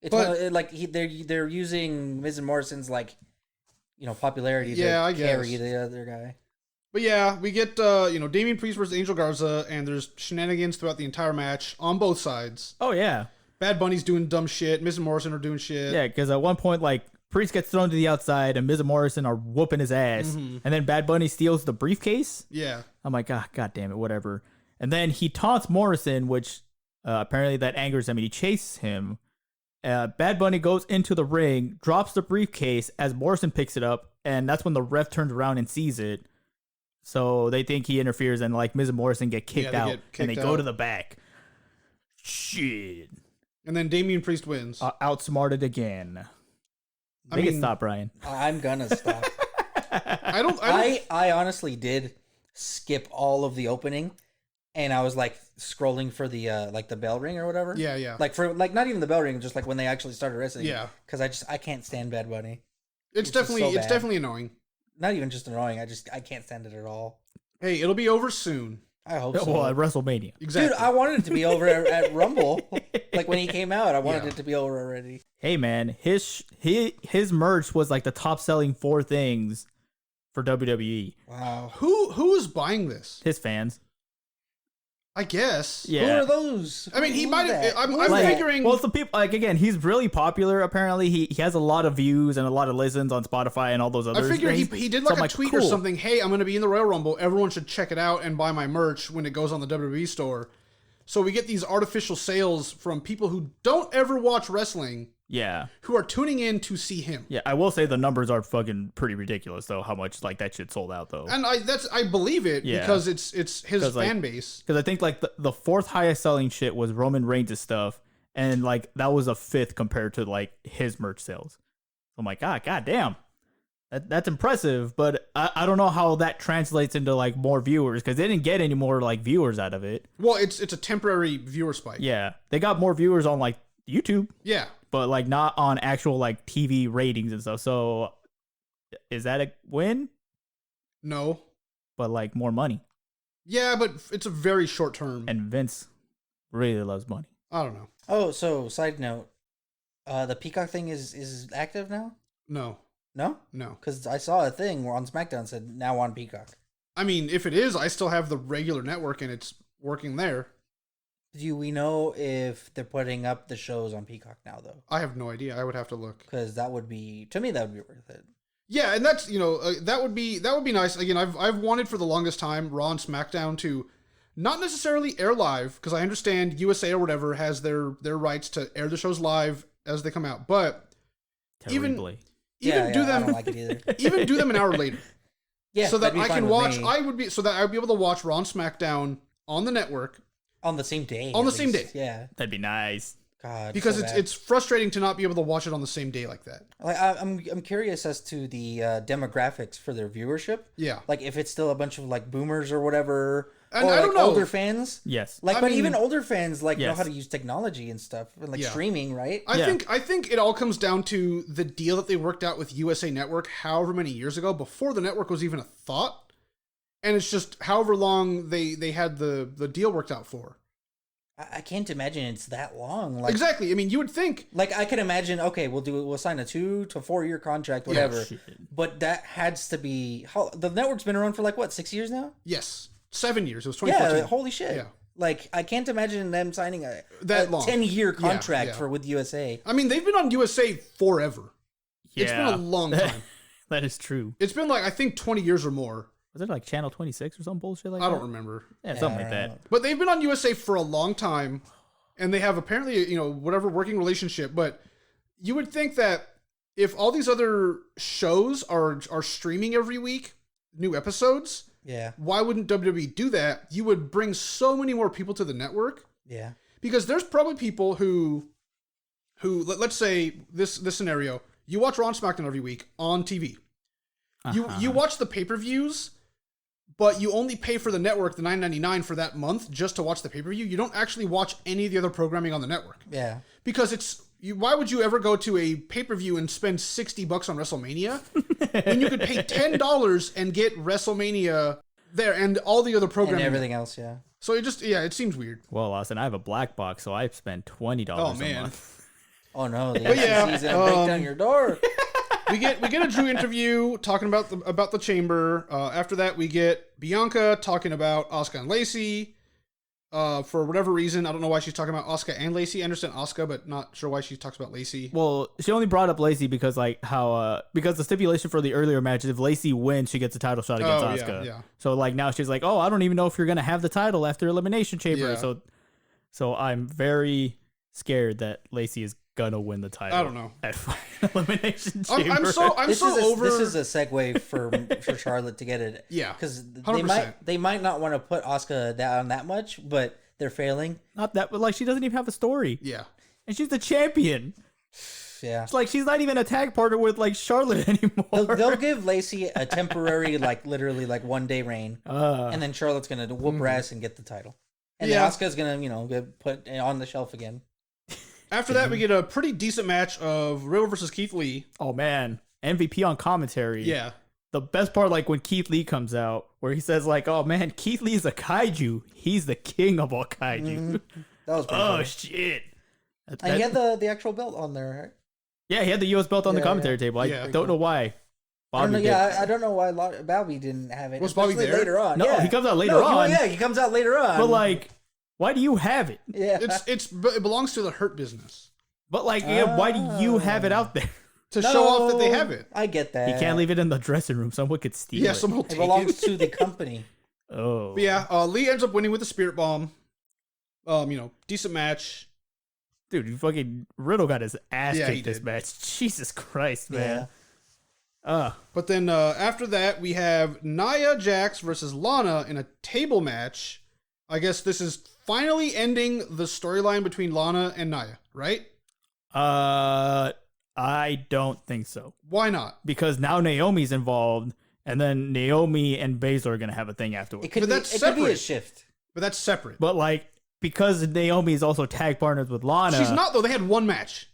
C: It's like they're using Miz and Morrison's like, popularity to carry the other guy.
A: But yeah, we get Damian Priest versus Angel Garza, and there's shenanigans throughout the entire match on both sides.
B: Oh yeah,
A: Bad Bunny's doing dumb shit. Miz and Morrison are doing shit.
B: Yeah, because at one point like Priest gets thrown to the outside, and Miz and Morrison are whooping his ass, and then Bad Bunny steals the briefcase.
A: Yeah,
B: I'm like, God damn it, whatever. And then he taunts Morrison, which apparently that angers him, and he chases him. Bad Bunny goes into the ring, drops the briefcase as Morrison picks it up, and that's when the ref turns around and sees it. So they think he interferes, and like Miz and Morrison get kicked out, and they go to the back. Shit.
A: And then Damian Priest wins.
B: Outsmarted again. Make it stop, Brian.
C: I'm gonna stop.
A: I
C: honestly did skip all of the opening. And I was like scrolling for the like the bell ring or whatever.
A: Yeah.
C: Like for like not even the bell ring, just like when they actually started wrestling.
A: Yeah.
C: Because I can't stand Bad Bunny.
A: It's definitely annoying.
C: Not even just annoying. I can't stand it at all.
A: Hey, it'll be over soon.
C: I hope so.
B: Well, at WrestleMania.
A: Exactly.
C: Dude, I wanted it to be over at Rumble. Like when he came out, I wanted it to be over already.
B: Hey man, his merch was like the top selling 4 things for WWE.
C: Wow.
A: Who's buying this?
B: His fans.
A: I guess.
B: Yeah.
C: Who are those?
A: I mean, he might. I'm
B: like,
A: figuring.
B: Well, some people like again. He's really popular. Apparently, he has a lot of views and a lot of listens on Spotify and all those other.
A: I figure
B: things.
A: he did like a tweet or something. Hey, I'm going to be in the Royal Rumble. Everyone should check it out and buy my merch when it goes on the WWE store. So we get these artificial sales from people who don't ever watch wrestling.
B: Yeah.
A: Who are tuning in to see him.
B: Yeah, I will say the numbers are fucking pretty ridiculous though. How much like that shit sold out though.
A: And I believe it because it's his fan base.
B: Because I think like the 4th highest selling shit was Roman Reigns' stuff, and like that was a 5th compared to like his merch sales. I'm like, god damn, that's impressive. But I don't know how that translates into like more viewers because they didn't get any more like viewers out of it.
A: Well, it's a temporary viewer spike.
B: Yeah, they got more viewers on like YouTube.
A: Yeah.
B: But like not on actual like TV ratings and stuff. So is that a win?
A: No.
B: But like more money.
A: Yeah, but it's a very short term.
B: And Vince really loves money.
A: I don't know.
C: Oh, so side note, the Peacock thing is active now?
A: No.
C: No?
A: No.
C: Because I saw a thing where on SmackDown said now on Peacock.
A: I mean, if it is, I still have the regular network and it's working there.
C: Do we know if they're putting up the shows on Peacock now, though?
A: I have no idea. I would have to look.
C: Because that would be, to me, that would be worth it.
A: Yeah, and that's that would be nice. Again, I've wanted for the longest time Raw and SmackDown to not necessarily air live because I understand USA or whatever has their rights to air the shows live as they come out, but
B: terribly.
A: even do them
C: I don't like it either.
A: even do them an hour later.
C: Yeah,
A: so that I can watch.
C: Me.
A: I'd be able to watch Raw and SmackDown on the network.
C: On the same day.
A: On the same day.
C: Yeah.
B: That'd be nice.
C: God.
A: Because it's frustrating to not be able to watch it on the same day like that.
C: Like I'm curious as to the demographics for their viewership.
A: Yeah.
C: Like if it's still a bunch of like boomers or whatever.
A: And
C: or
A: I
C: like
A: don't know.
C: Older fans.
B: Yes.
C: Like but even older fans like
B: yes.
C: know how to use technology and stuff. And like streaming, right?
A: I think it all comes down to the deal that they worked out with USA Network however many years ago, before the network was even a thought. and it's just however long they had the deal worked out for.
C: I can't imagine it's that long. Like,
A: exactly. I mean, you would think.
C: Like, I could imagine, okay, we'll sign a 2 to 4 year contract, whatever. Yeah, but that has to be... the network's been around for like, what, 6 years now?
A: Yes. 7 years. It was 2014.
C: Yeah, holy shit. Yeah. Like, I can't imagine them signing a 10-year contract with USA.
A: I mean, they've been on USA forever. Yeah. It's been a long time.
B: That is true.
A: It's been like, I think 20 years or more.
B: Was it like Channel 26 or some bullshit like that?
A: I don't remember.
B: Yeah, something like that.
A: But they've been on USA for a long time, and they have apparently, whatever working relationship. But you would think that if all these other shows are streaming every week, new episodes, why wouldn't WWE do that? You would bring so many more people to the network.
C: Yeah.
A: Because there's probably people who let's say this scenario, you watch Raw and Smackdown every week on TV. You watch the pay-per-views, but you only pay for the network the $9.99 for that month just to watch the pay-per-view. You don't actually watch any of the other programming on the network.
C: Yeah.
A: Because why would you ever go to a pay-per-view and spend $60 on WrestleMania when you could pay $10 and get WrestleMania there and all the other programming
C: and everything else, yeah.
A: So it seems weird.
B: Well, Austin, I have a black box, so I spend $20 a month.
C: Oh no, the season break down your door.
A: We get a Drew interview talking about the chamber. After that, we get Bianca talking about Asuka and Lacey. For whatever reason, I don't know why she's talking about Asuka and Lacey. I understand Asuka, but not sure why she talks about Lacey.
B: Well, she only brought up Lacey because because the stipulation for the earlier match is if Lacey wins, she gets a title shot against Asuka. Yeah. So like now she's like, oh, I don't even know if you're gonna have the title after Elimination Chamber. Yeah. So I'm very scared that Lacey is gonna win the title.
A: I don't know
B: at Elimination Chamber.
A: I'm so over.
C: This is a segue for Charlotte to get it.
A: Yeah,
C: because they might not want to put Asuka down that much, but they're failing.
B: Not that, but like she doesn't even have a story.
A: Yeah,
B: and she's the champion.
C: Yeah,
B: it's like she's not even a tag partner with like Charlotte anymore.
C: They'll give Lacey a temporary, like literally like 1 day reign, and then Charlotte's gonna whoop her ass and get the title, and then Asuka's gonna get put on the shelf again.
A: After that, we get a pretty decent match of Riddle versus Keith Lee.
B: Oh, man. MVP on commentary.
A: Yeah.
B: The best part, like, when Keith Lee comes out, where he says, like, oh, man, Keith Lee is a kaiju. He's the king of all kaiju.
C: Mm-hmm. That was pretty funny.
B: Shit.
C: And he had the actual belt on there, right?
B: Yeah, he had the U.S. belt on the commentary table. I don't know why.
C: Bobby I don't know why Bobby didn't have it.
A: Was Bobby there?
C: Later on.
B: No, he comes out later on.
C: He comes out later on.
B: But, like... why do you have it?
C: Yeah,
A: it belongs to the Hurt Business.
B: But like, why do you have it out there?
A: To show off that they have it.
C: I get that.
B: You can't leave it in the dressing room. Someone could steal it.
A: Yeah, someone will take it.
C: It belongs to the company.
B: Oh.
A: But yeah, Lee ends up winning with the Spirit Bomb. Decent match.
B: Dude, fucking Riddle got his ass kicked this match. Jesus Christ, man.
C: Yeah.
A: But then after that, we have Nia Jax versus Lana in a table match. I guess this is finally ending the storyline between Lana and Nia, right?
B: I don't think so.
A: Why not?
B: Because now Naomi's involved, and then Naomi and Baszler are gonna have a thing afterwards.
C: It could be a shift.
A: But that's separate.
B: But like, because Naomi is also tag partners with Lana.
A: She's not, though. They had one match.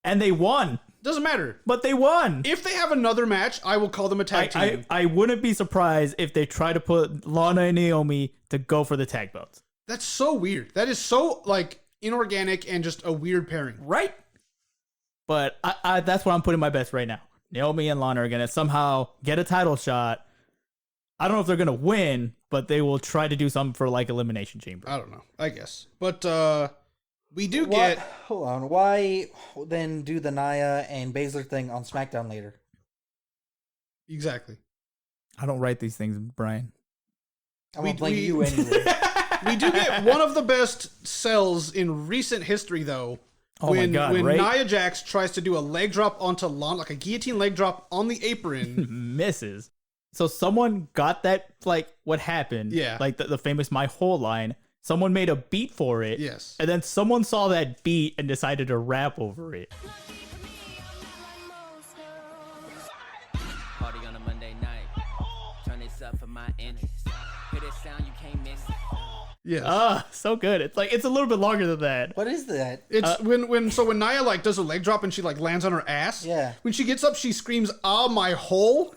B: And they won.
A: Doesn't matter.
B: But they won.
A: If they have another match, I will call them a tag team.
B: I wouldn't be surprised if they try to put Lana and Naomi to go for the tag belts.
A: That's so weird. That is so, like, inorganic and just a weird pairing.
B: Right? But that's what I'm putting my bets right now. Naomi and Lana are going to somehow get a title shot. I don't know if they're going to win, but they will try to do something for, like, Elimination Chamber.
A: I don't know. I guess. But we do get...
C: Hold on. Why then do the Nia and Baszler thing on SmackDown later?
A: Exactly.
B: I don't write these things, Brian.
C: I won't blame you anyway.
A: We do get one of the best sells in recent history, though. When Nia Jax tries to do a leg drop onto Lana, like a guillotine leg drop on the apron.
B: Misses. So someone got that, like, what happened.
A: Yeah.
B: Like the famous My Whole line. Someone made a beat for it.
A: Yes.
B: And then someone saw that beat and decided to rap over it.
D: Party on a Monday night. Turn this up for my enemies. Hear this sound, you can't miss it.
A: Yes.
B: So good. It's like, it's a little bit longer than that.
C: What is that?
A: It's when Nia like does a leg drop and she like lands on her ass.
C: Yeah.
A: When she gets up, she screams, "Ah, my hole."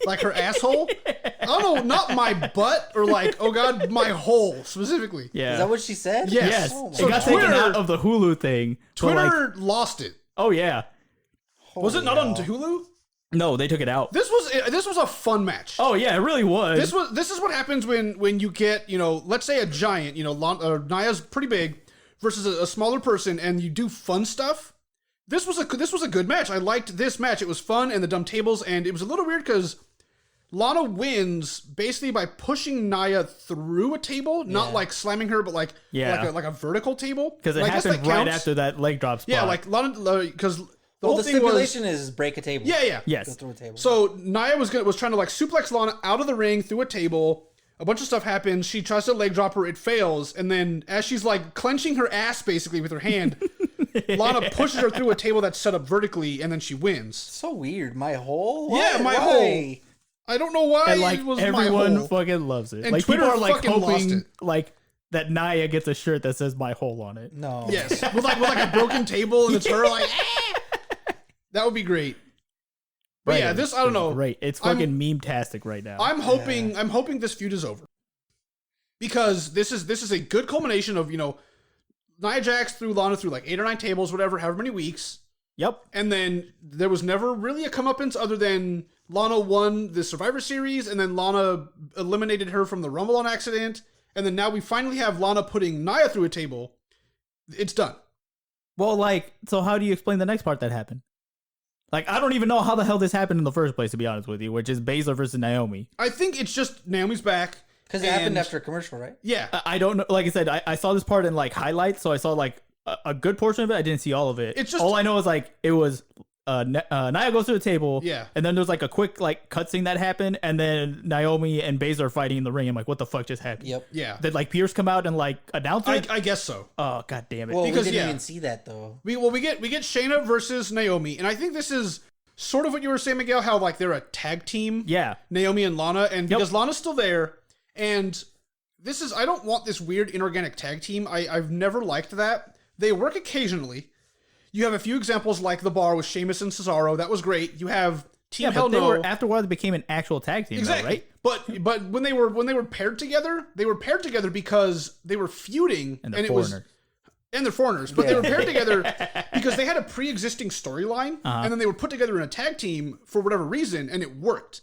A: like her asshole. I don't know, not my butt or like, oh god, my hole specifically.
B: Yeah.
C: Is that what she said?
A: Yes.
C: Oh
B: it got taken out of the Hulu thing.
A: Twitter lost it.
B: Oh yeah.
A: Was it not on Hulu?
B: No, they took it out.
A: This was a fun match.
B: Oh yeah, it really was.
A: This is what happens when you get, let's say a giant, Nia's pretty big versus a smaller person, and you do fun stuff. This was a good match. I liked this match. It was fun, and the dumb tables, and it was a little weird because Lana wins basically by pushing Nia through a table, not like slamming her, but like a vertical table.
B: Because it happened right after that leg drop spot.
A: Yeah, like Lana, because the whole thing
C: stipulation is break a table.
A: Yeah.
B: Yes.
C: Go through a table.
A: So Nia was trying to like suplex Lana out of the ring through a table. A bunch of stuff happens. She tries to leg drop her. It fails. And then as she's like clenching her ass basically with her hand, Lana pushes her through a table that's set up vertically, and then she wins.
C: So weird. My hole?
A: Yeah, my hole. I don't know why
B: and like
A: it was
B: everyone
A: my hole.
B: fucking loves it.
A: And
B: like
A: Twitter
B: people are like
A: fucking lost
B: hoping
A: it.
B: like that Nia gets a shirt that says "my hole" on it.
C: No.
A: Yes, with like a broken table, and it's her like. That would be great. But
B: right,
A: yeah, this I don't know.
B: Great, it's fucking meme-tastic right now.
A: I'm hoping this feud is over because this is a good culmination of Nia Jax threw Lana through like 8 or 9 tables, whatever, however many weeks.
B: Yep.
A: And then there was never really a comeuppance other than Lana won the Survivor Series, and then Lana eliminated her from the Rumble on accident, and then now we finally have Lana putting Nia through a table. It's done.
B: Well, like, so how do you explain the next part that happened? Like, I don't even know how the hell this happened in the first place, to be honest with you, which is Baszler versus Naomi.
A: I think it's just Naomi's back.
C: Because it happened after a commercial, right?
A: Yeah.
B: I don't know. Like I said, I saw this part in, like, highlights, so I saw, like, a good portion of it. I didn't see all of it.
A: It's just...
B: All I know is, like, it was... Nia goes to the table, and then there's like a quick like cutscene that happened, and then Naomi and Baszler are fighting in the ring. I'm like, what the fuck just happened?
C: Yep.
A: Yeah.
B: Did like Pierce come out and like announce it?
A: I guess so.
B: Oh god damn it!
C: Well, because we didn't even see that though.
A: We get Shayna versus Naomi, and I think this is sort of what you were saying, Miguel. How like they're a tag team.
B: Yeah.
A: Naomi and Lana, and because Lana's still there, and this is I don't want this weird inorganic tag team. I've never liked that. They work occasionally. You have a few examples like the bar with Sheamus and Cesaro. That was great. You have Team Hell No.
B: After a while, they became an actual tag team,
A: exactly.
B: Though, right?
A: But when they were paired together, because they were feuding,
B: and they're foreigners.
A: And they're foreigners, but they were paired together because they had a pre-existing storyline, and then they were put together in a tag team for whatever reason, and it worked.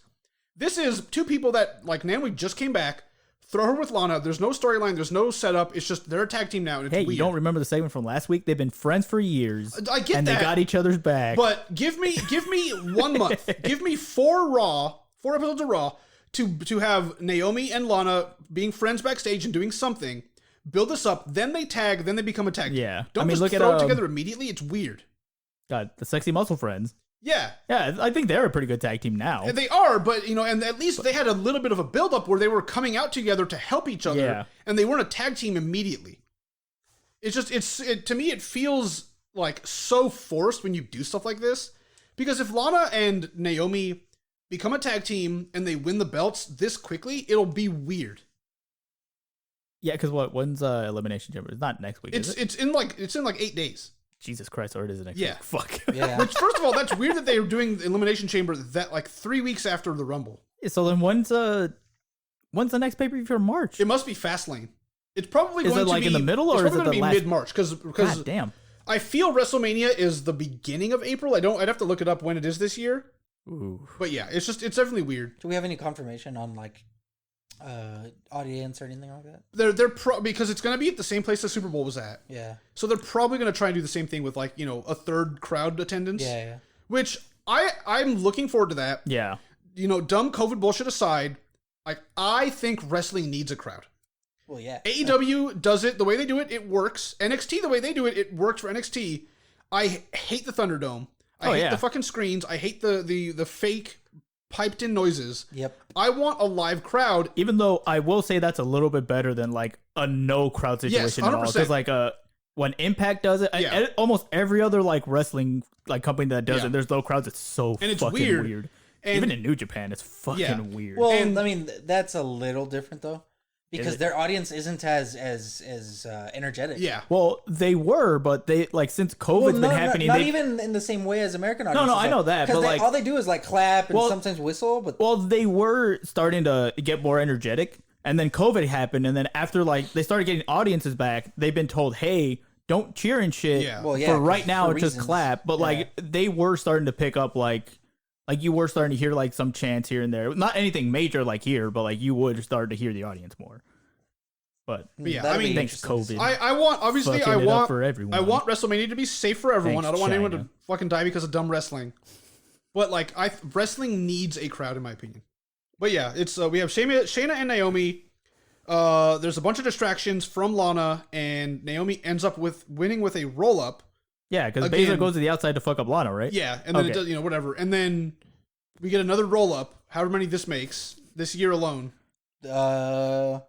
A: This is two people that like Naomi just came back. Throw her with Lana. There's no storyline. There's no setup. It's just they're a tag team now. And it's weird.
B: You don't remember the segment from last week? They've been friends for years.
A: I get
B: and
A: that.
B: And they got each other's back.
A: But give me 1 month. Give me 4 episodes of Raw to have Naomi and Lana being friends backstage and doing something. Build this up. Then they tag. Then they become a tag team.
B: Yeah.
A: Don't just throw it together immediately. It's weird.
B: God, the Sexy Muscle Friends.
A: Yeah.
B: Yeah, I think they're a pretty good tag team now.
A: And they are, but, and at least they had a little bit of a build-up where they were coming out together to help each other, and they weren't a tag team immediately. It's just, to me, it feels, like, so forced when you do stuff like this, because if Lana and Naomi become a tag team and they win the belts this quickly, it'll be weird.
B: Yeah, because when's Elimination Chamber? It's not next week, is it?
A: It's in, like, 8 days.
B: Jesus Christ, or it is next week. Fuck.
C: Yeah.
A: Which, first of all, that's weird that they were doing the Elimination Chamber that like 3 weeks after the Rumble.
B: So then when's the next pay-per-view for March?
A: It must be Fastlane. It's probably going to be...
B: Is it like in the middle, or is it the last...
A: mid-March? Because
B: God damn.
A: I feel WrestleMania is the beginning of April. I'd have to look it up when it is this year.
B: Ooh.
A: But yeah, it's definitely weird.
C: Do we have any confirmation on like audience or anything like that?
A: They're because it's going to be at the same place the Super Bowl was at.
C: Yeah.
A: So they're probably going to try and do the same thing with like, a third crowd attendance.
C: Yeah.
A: Which I'm looking forward to that.
B: Yeah.
A: Dumb COVID bullshit aside, like I think wrestling needs a crowd.
C: Well, yeah.
A: AEW does it the way they do it. It works. NXT the way they do it. It works for NXT. I hate the Thunderdome. I hate the fucking screens. I hate the fake piped in noises.
C: Yep.
A: I want a live crowd.
B: Even though I will say that's a little bit better than like a no crowd situation at all. Because like when Impact does it, almost every other like wrestling like company that does it, there's no crowds. It's so and it's fucking weird. And even in New Japan, it's fucking weird.
C: Well, I mean, that's a little different though. Because their audience isn't as energetic.
A: Yeah.
B: Well, they were, but they since COVID's been happening,
C: not even in the same way as American audiences.
B: No, I know that, but
C: all they do is clap and sometimes whistle. But
B: they were starting to get more energetic, and then COVID happened, and then after they started getting audiences back, they've been told, hey, don't cheer and shit.
A: Yeah.
C: Well, yeah,
B: for right now,
C: for
B: just clap. But they were starting to pick up you were starting to hear some chants here and there. Not anything major here, but you would start to hear the audience more. But
A: yeah, I mean,
B: thanks COVID.
A: I want
B: for everyone.
A: I want WrestleMania to be safe for everyone.
B: Thanks,
A: I don't want anyone
B: China.
A: to fucking die because of dumb wrestling. But wrestling needs a crowd, in my opinion. But yeah, it's we have Shayna and Naomi. There's a bunch of distractions from Lana, and Naomi ends up winning with a roll up.
B: Yeah, because Baszler goes to the outside to fuck up Lana, right?
A: Yeah, and then it does, whatever. And then we get another roll up, however many this makes, this year alone.
C: Yeah,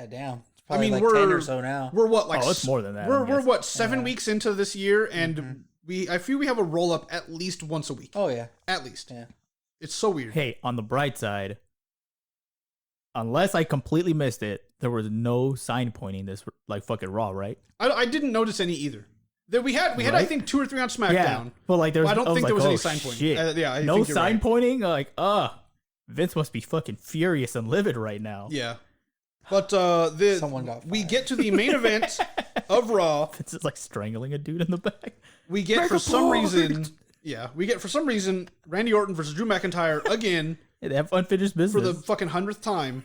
C: damn. It's probably
A: we're
C: 10 or so now.
A: We're what,
B: it's more than that.
A: We're what, 7 weeks into this year, and I feel we have a roll up at least once a week.
C: Oh yeah.
A: At least.
C: Yeah.
A: It's so weird.
B: Hey, on the bright side, unless I completely missed it, there was no sign pointing this fucking Raw, right?
A: I didn't notice any either. We had I think 2 or 3 on SmackDown.
B: Yeah, but I don't
A: think there was any sign pointing.
B: No sign pointing. Vince must be fucking furious and livid right now.
A: Yeah, but
C: someone got fired.
A: We get to the main event of Raw.
B: Vince is strangling a dude in the back.
A: We get for some reason Randy Orton versus Drew McIntyre again.
B: They have unfinished business
A: for the fucking 100th time.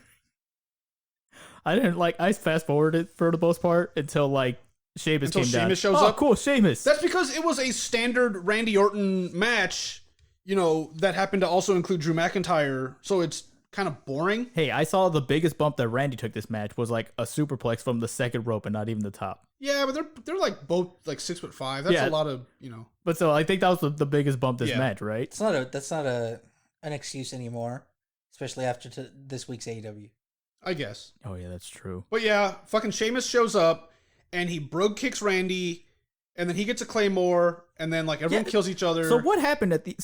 B: I fast forwarded for the most part until Sheamus came down.
A: Sheamus shows up.
B: Cool, Sheamus.
A: That's because it was a standard Randy Orton match, that happened to also include Drew McIntyre, so it's kind of boring.
B: Hey, I saw the biggest bump that Randy took this match was a superplex from the second rope and not even the top.
A: Yeah, but they're both 6'5". That's a lot of,
B: But so I think that was the biggest bump this match, right?
C: That's not an excuse anymore, especially after this week's AEW.
A: I guess.
B: Oh yeah, that's true.
A: But yeah, fucking Sheamus shows up and he brogue kicks Randy, and then he gets a Claymore, and then everyone kills each other.
B: So what happened at the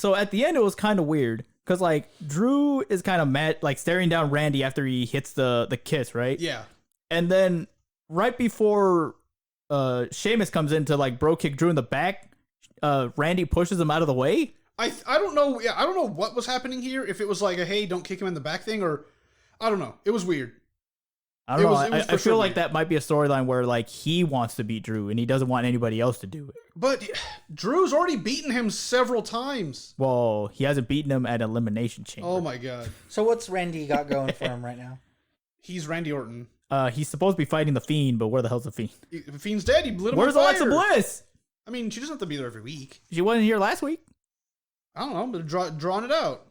B: end? It was kind of weird because Drew is kind of mad, staring down Randy after he hits the kiss, right?
A: Yeah. And
B: then right before Sheamus comes in to brogue kick Drew in the back, Randy pushes him out of the way.
A: I don't know. Yeah, I don't know what was happening here. If it was a hey, don't kick him in the back thing, or I don't know. It was weird.
B: I don't know. I feel like that might be a storyline where he wants to beat Drew and he doesn't want anybody else to do it.
A: But Drew's already beaten him several times.
B: Well, he hasn't beaten him at Elimination Chamber.
A: Oh my god.
C: So what's Randy got going for him right now?
A: He's Randy Orton.
B: He's supposed to be fighting the Fiend, but where the hell's the Fiend?
A: The Fiend's dead. He lit him
B: Where's
A: on fire.
B: Alexa Bliss?
A: I mean, she doesn't have to be there every week.
B: She wasn't here last week.
A: I don't know, but drawing it out.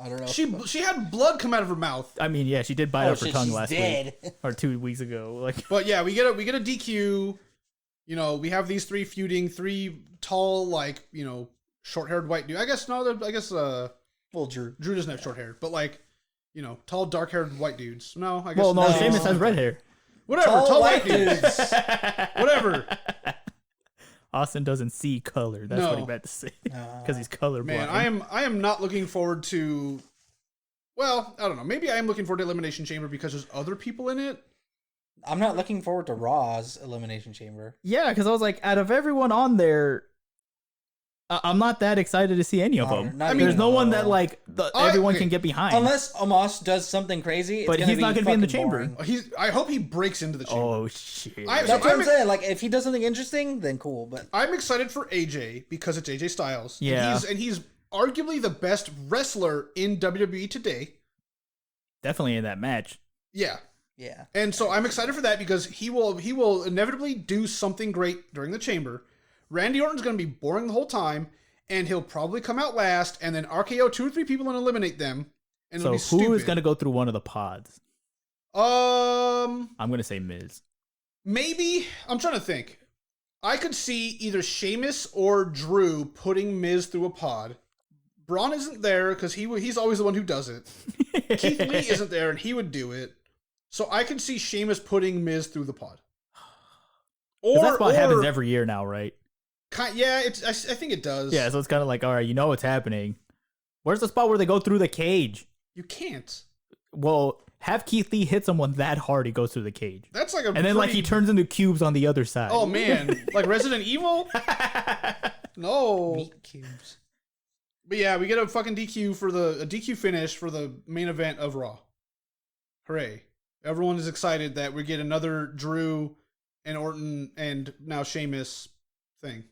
C: I don't know.
A: She had blood come out of her mouth.
B: I mean, yeah, she did bite off her tongue last
C: week
B: or 2 weeks ago.
A: But yeah, we get a DQ. We have these 3 feuding, 3 tall, short-haired white dudes. I guess
C: well, Drew
A: doesn't have short hair, but tall, dark-haired white dudes. No, I guess.
B: Well, no, Sheamus has red hair.
A: Whatever, tall white dudes. Whatever.
B: Austin doesn't see color. That's what he meant to say. Because he's colorblind.
A: Man, I am not looking forward to. Well, I don't know. Maybe I am looking forward to Elimination Chamber because there's other people in it.
C: I'm not looking forward to Raw's Elimination Chamber.
B: Yeah, because I was out of everyone on there, I'm not that excited to see any of them. There's no one that everyone can get behind.
C: Unless Omos does something crazy,
B: but he's not going to be in the chamber.
A: I hope he breaks into the chamber.
B: Oh shit!
C: That's what I'm saying. If he does something interesting, then cool. But
A: I'm excited for AJ because it's AJ Styles.
B: Yeah,
A: and he's arguably the best wrestler in WWE today.
B: Definitely in that match.
A: Yeah.
C: Yeah.
A: And so I'm excited for that because he will inevitably do something great during the chamber. Randy Orton's going to be boring the whole time, and he'll probably come out last, and then RKO 2 or 3 people and eliminate them. And
B: so who is going to go through one of the pods? I'm going to say Miz.
A: Maybe. I'm trying to think. I could see either Sheamus or Drew putting Miz through a pod. Braun isn't there because he's always the one who does it. Keith Lee isn't there, and he would do it. So I can see Sheamus putting Miz through the pod.
B: Or that's what happens every year now, right?
A: Yeah, I think it does.
B: Yeah, so it's kind of all right, what's happening. Where's the spot where they go through the cage?
A: You can't.
B: Well, have Keith Lee hit someone that hard he goes through the cage.
A: That's like
B: and then like he turns into cubes on the other side.
A: Oh man, like Resident Evil. No
C: meat cubes.
A: But yeah, we get a fucking DQ for a DQ finish for the main event of Raw. Hooray! Everyone is excited that we get another Drew and Orton and now Sheamus thing.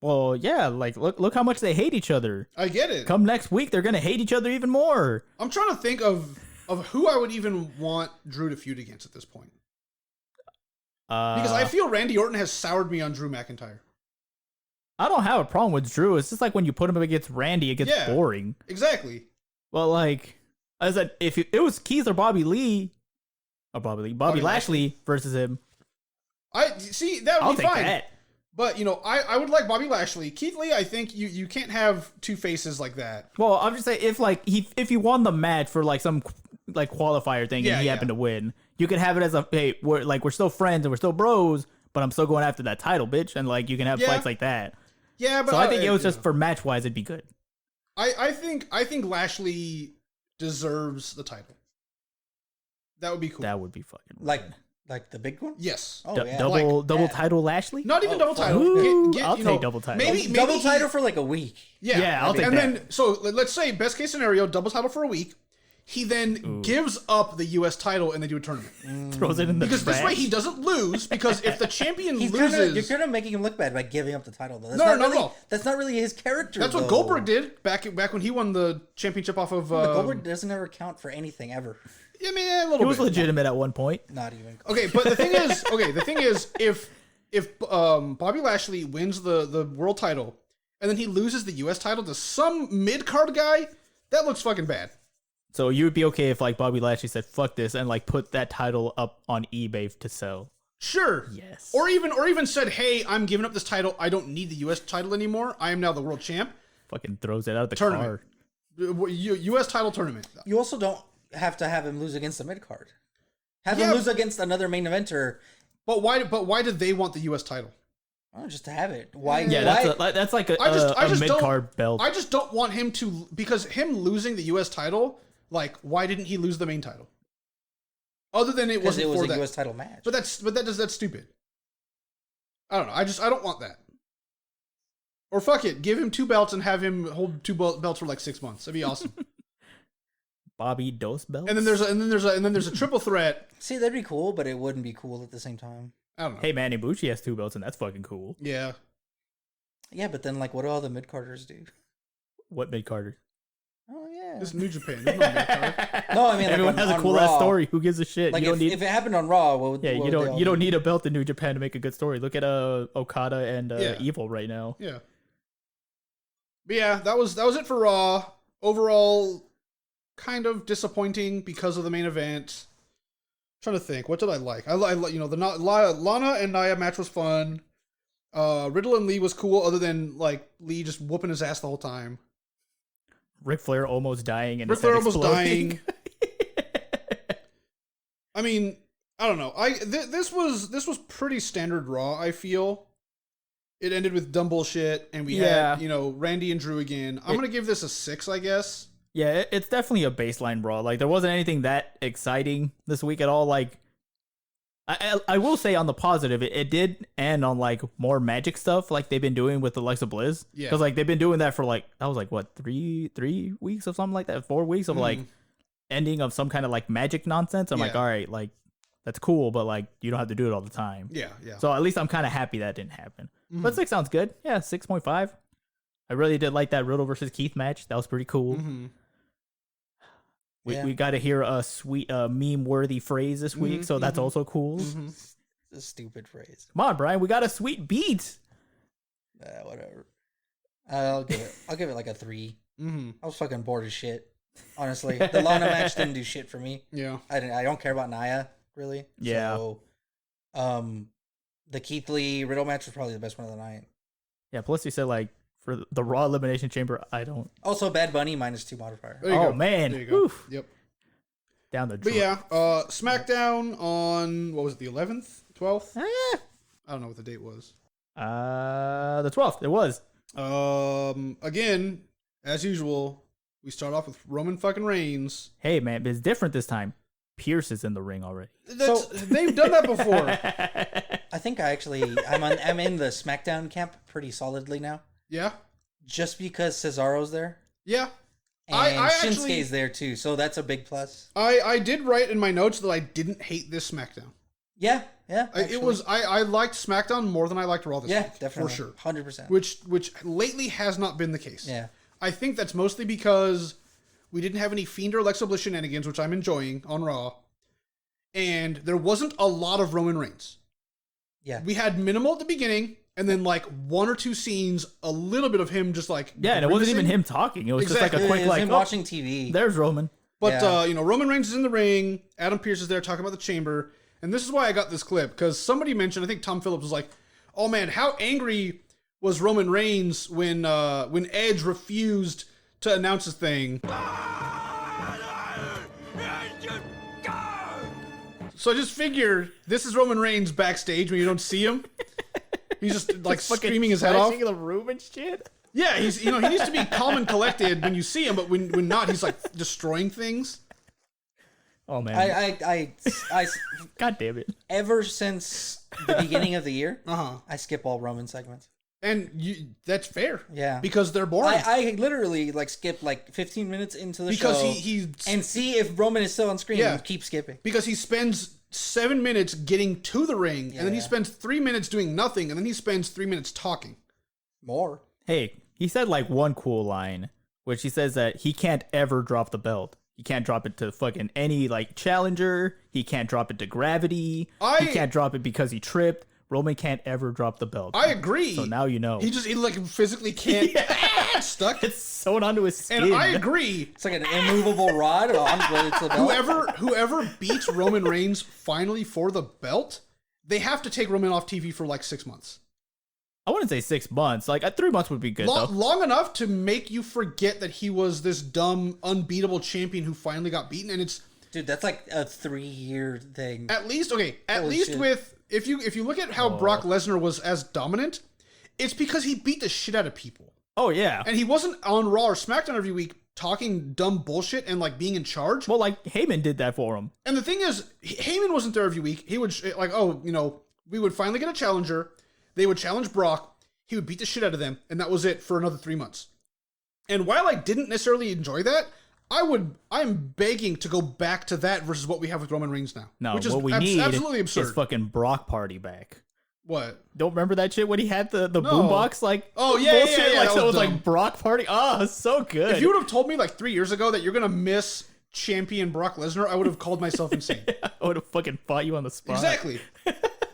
B: Well, yeah, like look how much they hate each other.
A: I get it.
B: Come next week, they're gonna hate each other even more.
A: I'm trying to think of who I would even want Drew to feud against at this point. Because I feel Randy Orton has soured me on Drew McIntyre.
B: I don't have a problem with Drew. It's just like when you put him up against Randy, it gets boring.
A: Exactly.
B: Well, like I said, if it was Keith or Bobby Lashley versus him,
A: I see that would be fine.
B: That.
A: But I would like Bobby Lashley. Keith Lee, I think you can't have two faces like that.
B: Well, I'm just saying if he won the match for like some like qualifier thing and he happened to win, you could have it as a hey, we're still friends and we're still bros, but I'm still going after that title, bitch, and like you can have fights like that.
A: Yeah, but
B: so I think it was just for match wise, it'd be good.
A: I think Lashley deserves the title. That would be cool.
B: That would be fucking
C: like the big one.
A: Yes.
C: Oh yeah.
B: Double title Lashley.
A: Not even double title.
B: Ooh, I'll take double title.
A: Maybe
C: double title for like a week.
A: Yeah,
B: I'll take that.
A: And then so let's say best case scenario, double title for a week. He then gives up the U.S. title and they do a tournament.
B: Throws it in the
A: because
B: trash.
A: This way he doesn't lose. Because if the champion loses,
C: you're kind of making him look bad by giving up the title. Though.
A: No.
C: That's not really his character.
A: That's what Goldberg did back when he won the championship off of.
C: Goldberg doesn't ever count for anything ever.
A: I mean, a little bit.
B: He was legitimate at one point.
C: Not even.
A: Okay, but the thing is, if Bobby Lashley wins the world title and then he loses the U.S. title to some mid card guy, that looks fucking bad.
B: So you would be okay if like Bobby Lashley said "fuck this" and like put that title up on eBay to sell.
A: Sure.
B: Yes.
A: Or even said, "Hey, I'm giving up this title. I don't need the U.S. title anymore. I am now the world champ."
B: Fucking throws it out of the
A: tournament.
B: car.
A: U.S. title tournament.
C: You also don't have to have him lose against the mid card. Have him lose against another main eventer.
A: But why did they want the U.S. title?
C: Oh, just to have it. Why?
B: Yeah, that's like a mid card belt.
A: I just don't want him to, because him losing the U.S. title. Like, why didn't he lose the main title? Other than it was a
C: U.S. title match.
A: But that's stupid. I don't know. I don't want that. Or fuck it, give him two belts and have him hold two belts for like 6 months. That'd be awesome.
B: Bobby Dos belts.
A: And then there's a triple threat.
C: See, that'd be cool, but it wouldn't be cool at the same time.
A: I don't know.
B: Hey, Manny Bucci has two belts, and that's fucking cool.
A: Yeah.
C: Yeah, but then like, what do all the mid carders do?
B: What mid carders?
C: Oh yeah,
A: this is New Japan. There's no mid-card.
C: No, I mean
B: everyone has a cool ass story. Who gives a shit?
C: Like if it happened on Raw,
B: you don't need a belt in New Japan to make a good story. Look at Okada and Evil right now.
A: Yeah. But yeah, that was it for Raw. Overall, kind of disappointing because of the main event. I'm trying to think, what did I like? I the Lana and Nia match was fun. Riddle and Lee was cool, other than like Lee just whooping his ass the whole time.
B: Ric Flair almost dying and
A: Ric Flair almost dying. I mean, I don't know. This was pretty standard Raw. I feel it ended with dumb bullshit, and we had Randy and Drew again. I'm gonna give this a 6, I guess.
B: Yeah, it's definitely a baseline Raw. Like there wasn't anything that exciting this week at all. Like I will say on the positive, it did end on like more magic stuff like they've been doing with Alexa Bliss. Yeah. Because like they've been doing that for like, that was like what, three weeks or something like that? 4 weeks of like ending of some kind of like magic nonsense. I'm like, all right, like that's cool, but like you don't have to do it all the time.
A: Yeah, yeah.
B: So at least I'm kind of happy that didn't happen. But 6 sounds good. Yeah, 6.5. I really did like that Riddle versus Keith match. That was pretty cool. We got to hear a sweet meme-worthy phrase this week, so that's also cool.
C: It's a stupid phrase.
B: Come on, Brian, we got a sweet beat.
C: Whatever. I'll give it like a 3. I was fucking bored as shit. Honestly, the Lana match didn't do shit for me.
A: Yeah,
C: I don't care about Nia really.
B: Yeah.
C: So, the Keith Lee Riddle match was probably the best one of the night.
B: Yeah. Plus, you said like for the Raw Elimination Chamber, I don't.
C: Also, Bad Bunny -2 modifier.
B: Oh man.
A: There you go.
B: Oof.
A: Yep.
B: Down the.
A: But yeah, SmackDown on what was it, the 11th, 12th? I don't know what the date was.
B: The 12th. It was.
A: Again, as usual, we start off with Roman fucking Reigns.
B: Hey man, but it's different this time. Pierce is in the ring already.
A: They've done that before.
C: I think I'm in the SmackDown camp pretty solidly now.
A: Yeah.
C: Just because Cesaro's there.
A: Yeah.
C: And Shinsuke's there too, so that's a big plus.
A: I did write in my notes that I didn't hate this SmackDown.
C: Yeah.
A: I liked SmackDown more than I liked Raw this week. Yeah,
C: definitely.
A: For sure.
C: 100%.
A: Which lately has not been the case.
C: Yeah.
A: I think that's mostly because we didn't have any Fiend or Alexa Bliss shenanigans, which I'm enjoying on Raw. And there wasn't a lot of Roman Reigns.
C: Yeah.
A: We had minimal at the beginning, and then like one or two scenes, a little bit of him just like...
B: Yeah, and it wasn't even him talking. It was just like a quick like...
C: him watching TV.
B: There's Roman.
A: But, Roman Reigns is in the ring. Adam Pearce is there talking about the chamber. And this is why I got this clip, because somebody mentioned, I think Tom Phillips was like, oh man, how angry was Roman Reigns when Edge refused to announce his thing. So I just figured this is Roman Reigns backstage when you don't see him. He's just like screaming his head off.
B: The room and shit.
A: Yeah, he needs to be calm and collected when you see him, but when not, he's like destroying things.
B: Oh man,
C: I
B: God damn it!
C: Ever since the beginning of the year, I skip all Roman segments.
A: And that's fair.
C: Yeah.
A: Because they're boring.
C: I literally skip 15 minutes into the show.
A: Because
C: and see if Roman is still on screen and keep skipping.
A: Because he spends 7 minutes getting to the ring, and then he spends 3 minutes doing nothing, and then he spends 3 minutes talking.
C: More.
B: Hey, he said one cool line, which he says that he can't ever drop the belt. He can't drop it to fucking any challenger. He can't drop it to Gravity. He can't drop it because he tripped. Roman can't ever drop the belt.
A: I agree.
B: So now you know.
A: He physically can't. It's stuck.
B: It's sewn onto his skin.
A: And I agree.
C: It's like an immovable rod on the belt.
A: Whoever beats Roman Reigns finally for the belt, they have to take Roman off TV for 6 months.
B: I wouldn't say 6 months. 3 months would be good, though.
A: Long enough to make you forget that he was this dumb, unbeatable champion who finally got beaten. And it's...
C: Dude, that's like a 3-year thing.
A: At least with... If you look at how Brock Lesnar was as dominant, it's because he beat the shit out of people.
B: Oh, yeah.
A: And he wasn't on Raw or SmackDown every week talking dumb bullshit and being in charge.
B: Well, Heyman did that for him.
A: And the thing is, Heyman wasn't there every week. He would we would finally get a challenger. They would challenge Brock. He would beat the shit out of them. And that was it for another 3 months. And while I didn't necessarily enjoy that, I'm begging to go back to that versus what we have with Roman Reigns now.
B: No,
A: which is
B: what we need
A: absolutely absurd.
B: Is fucking Brock Party back.
A: What?
B: Don't remember that shit when he had the boombox bullshit?
A: Yeah,
B: so it was Brock Party. Oh, so good.
A: If you would have told me 3 years ago that you're gonna miss champion Brock Lesnar, I would have called myself insane.
B: I would have fucking fought you on the spot.
A: Exactly.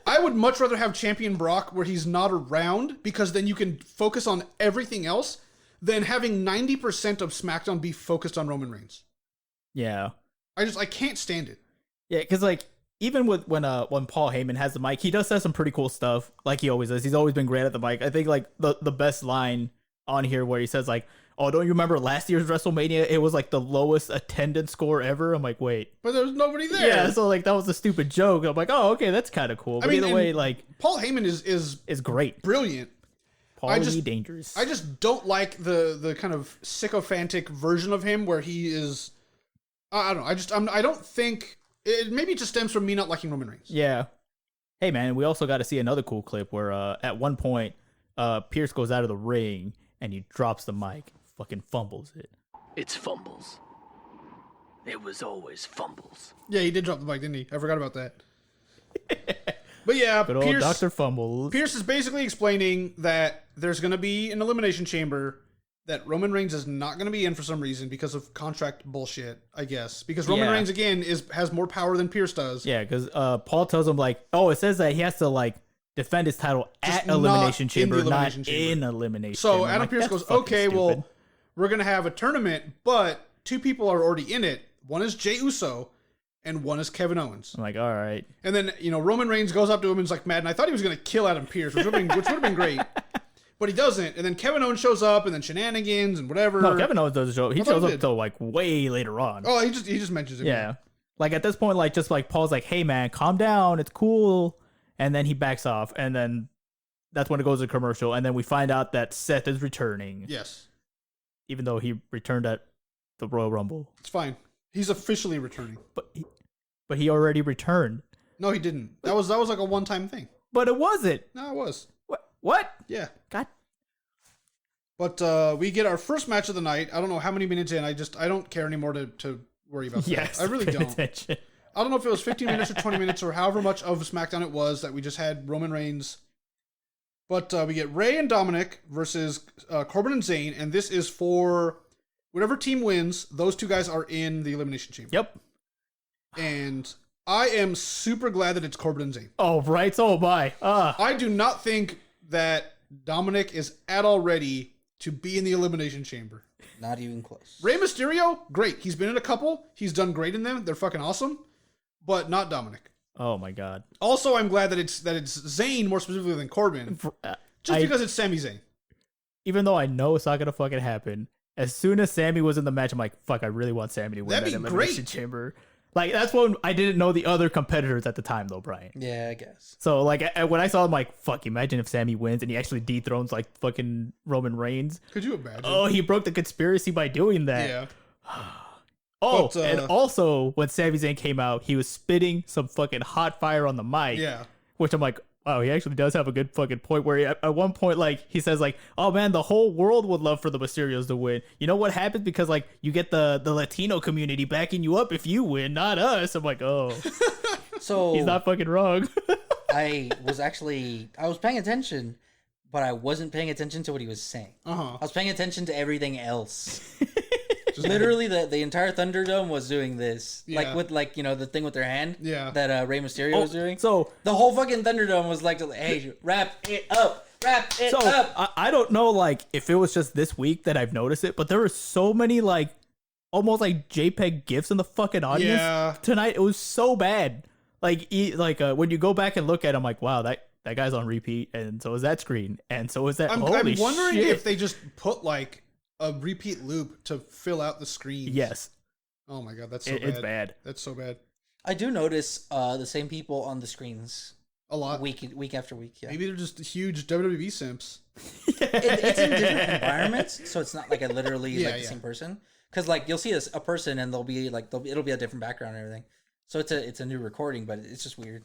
A: I would much rather have champion Brock where he's not around, because then you can focus on everything else, than having 90% of SmackDown be focused on Roman Reigns.
B: Yeah.
A: I can't stand it.
B: Yeah, because even with when Paul Heyman has the mic, he does say some pretty cool stuff, like he always does. He's always been great at the mic. I think the best line on here where he says oh, don't you remember last year's WrestleMania? It was the lowest attendance score ever. I'm like, wait.
A: But there was nobody there.
B: Yeah, so that was a stupid joke. I'm like, oh, okay, that's kind of cool. But either way,
A: Paul Heyman is
B: great.
A: Brilliant.
B: Dangerous.
A: I just don't like the kind of sycophantic version of him where he is. I don't know. I don't think maybe it just stems from me not liking Roman Reigns.
B: Yeah. Hey man, we also got to see another cool clip where at one point Pierce goes out of the ring and he drops the mic, fucking fumbles it.
E: It's fumbles. It was always fumbles.
A: Yeah, he did drop the mic, didn't he? I forgot about that. But yeah,
B: good old Dr. Fumbles.
A: Pierce is basically explaining that there's going to be an Elimination Chamber, that Roman Reigns is not going to be in for some reason because of contract bullshit, I guess. Because Roman Reigns, again, has more power than Pierce does.
B: Yeah, because Paul tells him, it says that he has to, defend his title at Elimination Chamber, not in Elimination
A: Chamber. So Adam Pearce goes, okay, stupid. Well, we're going to have a tournament, but 2 people are already in it. One is Jey Uso, and one is Kevin Owens.
B: I'm like, all right.
A: And then, Roman Reigns goes up to him and is mad. And I thought he was going to kill Adam Pearce, which would have been great. But he doesn't. And then Kevin Owens shows up, and then shenanigans and whatever.
B: No, Kevin Owens doesn't show up. He shows up till way later on.
A: Oh, he just mentions it.
B: Yeah. At this point, Paul's like, hey man, calm down. It's cool. And then he backs off. And then that's when it goes to commercial. And then we find out that Seth is returning.
A: Yes.
B: Even though he returned at the Royal Rumble.
A: It's fine. He's officially returning.
B: But but he already returned.
A: No, he didn't. That was like a one-time thing.
B: But it wasn't.
A: No, it was.
B: What?
A: Yeah.
B: God.
A: But we get our first match of the night. I don't know how many minutes in. I don't care anymore to worry about that.
B: Yes,
A: I really don't.
B: Attention.
A: I don't know if it was 15 minutes or 20 minutes or however much of SmackDown it was that we just had Roman Reigns. But we get Rey and Dominik versus Corbin and Zayn, and this is for whatever team wins. Those two guys are in the Elimination Chamber.
B: Yep.
A: And I am super glad that it's Corbin and Zayn.
B: Oh, right. Oh, my.
A: I do not think that Dominik is at all ready to be in the Elimination Chamber.
C: Not even close.
A: Rey Mysterio, great. He's been in a couple. He's done great in them. They're fucking awesome. But not Dominik.
B: Oh my God.
A: Also, I'm glad that it's Zayn more specifically than Corbin. Just because it's Sami Zayn.
B: Even though I know it's not gonna fucking happen, as soon as Sami was in the match, I'm like, fuck, I really want Sami to win that Elimination Chamber. Like, that's when I didn't know the other competitors at the time, though, Brian.
C: Yeah, I guess.
B: So, like, when I saw him, like, fuck, imagine if Sami wins and he actually dethrones, like, fucking Roman Reigns.
A: Could you imagine?
B: Oh, he broke the conspiracy by doing that.
A: Yeah.
B: Oh, but, and also, when Sami Zayn came out, he was spitting some fucking hot fire on the mic.
A: Yeah.
B: Which I'm like, oh, he actually does have a good fucking point where at one point, like, he says, like, oh, man, the whole world would love for the Mysterios to win. You know what happens? Because, like, you get the Latino community backing you up if you win, not us. I'm like, oh.
C: So
B: he's not fucking wrong.
C: I was paying attention, but I wasn't paying attention to what he was saying.
A: Uh-huh.
C: I was paying attention to everything else. Literally, the entire Thunderdome was doing this, like with the thing with their hand, that Rey Mysterio was doing.
B: So
C: the whole fucking Thunderdome was like, "Hey, wrap it up, wrap it up."
B: I don't know, like, if it was just this week that I've noticed it, but there were so many like almost like JPEG gifs in the fucking audience tonight. It was so bad. Like, when you go back and look at it, I'm like, wow, that guy's on repeat, and so is that screen, and so is that.
A: I'm wondering if they just put like a repeat loop to fill out the screen.
B: Yes.
A: Oh my God, that's so bad.
B: It's bad.
A: That's so bad.
C: I do notice the same people on the screens
A: a lot,
C: week after week. Yeah.
A: Maybe they're just huge WWE simps.
C: It's in different environments, so it's not like literally the same person. Because like you'll see a person and they'll be like it'll be a different background and everything. So it's a new recording, but it's just weird.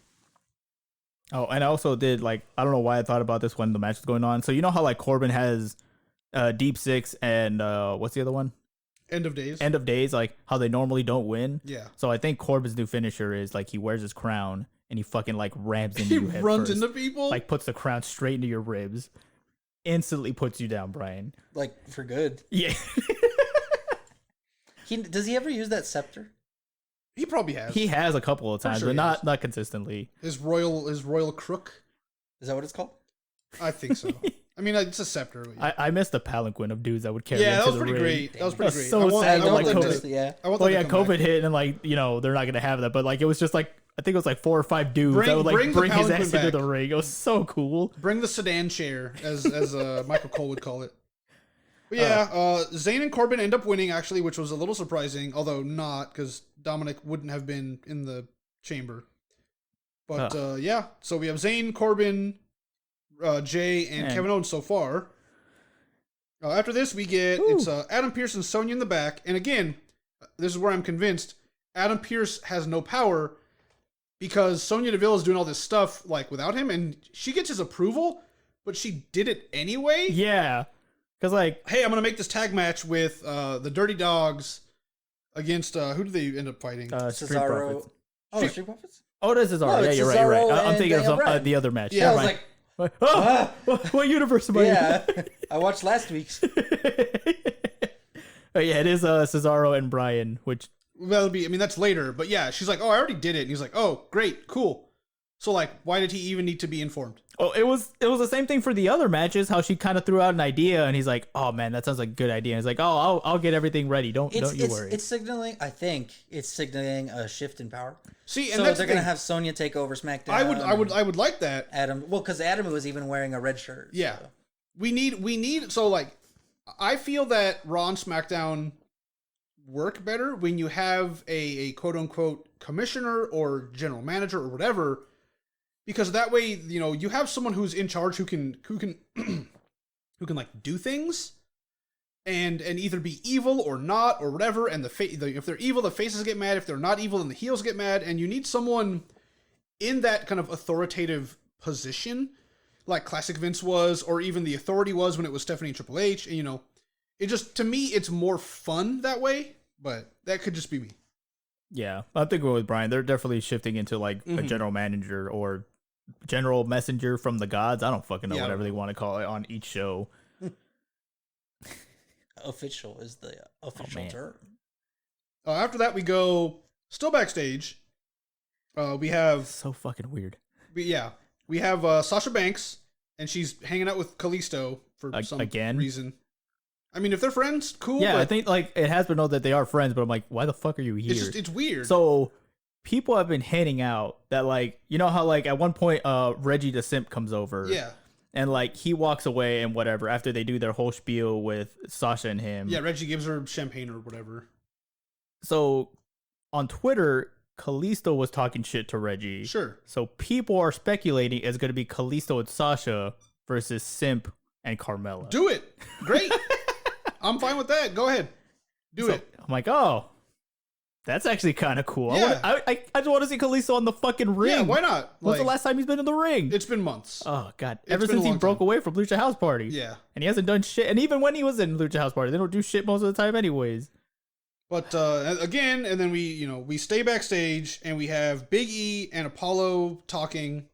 B: Oh, and I also did I don't know why I thought about this when the match was going on. So you know how like Corbin has Deep Six and what's the other one?
A: End of Days, like how they normally don't win. Yeah.
B: So I think Corbin's new finisher is like he wears his crown and he fucking like rams into you.
A: He runs into people,
B: like puts the crown straight into your ribs, instantly puts you down, Brian.
C: Like for good.
B: Yeah.
C: Does he ever use that scepter?
A: He probably has.
B: He has a couple of times, but not consistently.
A: His royal crook.
C: Is that what it's called?
A: I think so. I mean, it's a scepter.
B: I missed the palanquin of dudes that would carry.
A: Yeah,
B: into
A: that was pretty great. That was pretty great.
B: So sad.
A: COVID
B: hit, and like they're not gonna have that. But like it was just like I think it was like 4 or 5 dudes that would like bring his ass into the ring. It was so cool.
A: Bring the sedan chair, as Michael Cole would call it. But yeah, Zayn and Corbin end up winning actually, which was a little surprising, although not because Dominik wouldn't have been in the chamber. But yeah, so we have Zayn, Corbin, Jay, and Kevin Owens so far. After this, we get it's Adam Pearce and Sonya in the back, and again, this is where I'm convinced Adam Pearce has no power because Sonya Deville is doing all this stuff like without him, and she gets his approval, but she did it anyway.
B: Yeah. Because, like,
A: hey, I'm going to make this tag match with the Dirty Dawgs against, who do they end up fighting?
C: Cesaro. Street Profits?
B: Oh, it is Cesaro. Yeah, you're right. I'm thinking of the other match.
C: Yeah, I was like,
B: what universe am I in?
C: Yeah, I watched last week's.
B: Oh, yeah, it is Cesaro and Bryan, which...
A: That'll be, I mean, that's later, but yeah, she's like, oh, I already did it. And he's like, oh, great, cool. So, like, why did he even need to be informed?
B: Oh, it was the same thing for the other matches. How she kind of threw out an idea, and he's like, "Oh man, that sounds like a good idea." And he's like, "Oh, I'll get everything ready. Don't you worry."
C: It's signaling. I think it's signaling a shift in power.
A: See, and
C: so they're gonna have Sonya take over SmackDown.
A: I would like that.
C: Adam, well, because Adam was even wearing a red shirt.
A: Yeah, so. we need. So like, I feel that Raw and SmackDown work better when you have a quote unquote commissioner or general manager or whatever. Because that way, you know, you have someone who's in charge who can like do things, and either be evil or not or whatever. And if they're evil, the faces get mad. If they're not evil, then the heels get mad. And you need someone in that kind of authoritative position, like Classic Vince was, or even the Authority was when it was Stephanie and Triple H. And it just, to me, it's more fun that way. But that could just be me.
B: Yeah, I think with Bryan, they're definitely shifting into like a general manager or general messenger from the gods. I don't fucking know whatever they want to call it on each show.
C: Official is the official term.
A: After that, we go still backstage. We have
B: so fucking weird.
A: We have Sasha Banks, and she's hanging out with Kalisto for some reason. I mean, if they're friends, cool.
B: Yeah,
A: but
B: I think like it has been known that they are friends, but I'm like, why the fuck are you here?
A: It's weird.
B: So people have been hinting out that like, you know how like at one point Reggie the Simp comes over.
A: Yeah.
B: And like he walks away and whatever after they do their whole spiel with Sasha and him.
A: Yeah, Reggie gives her champagne or whatever.
B: So on Twitter, Kalisto was talking shit to Reggie.
A: Sure.
B: So people are speculating it's going to be Kalisto and Sasha versus Simp and Carmella.
A: Do it. Great. I'm fine with that. Go ahead. Do it.
B: I'm like, oh, that's actually kind of cool.
A: Yeah.
B: I just want to see Kalisto on the fucking ring.
A: Yeah, why not?
B: When's the last time he's been in the ring?
A: It's been months.
B: Oh, God. Ever since he broke away from Lucha House Party.
A: Yeah.
B: And he hasn't done shit. And even when he was in Lucha House Party, they don't do shit most of the time anyways.
A: But again, and then we stay backstage and we have Big E and Apollo talking,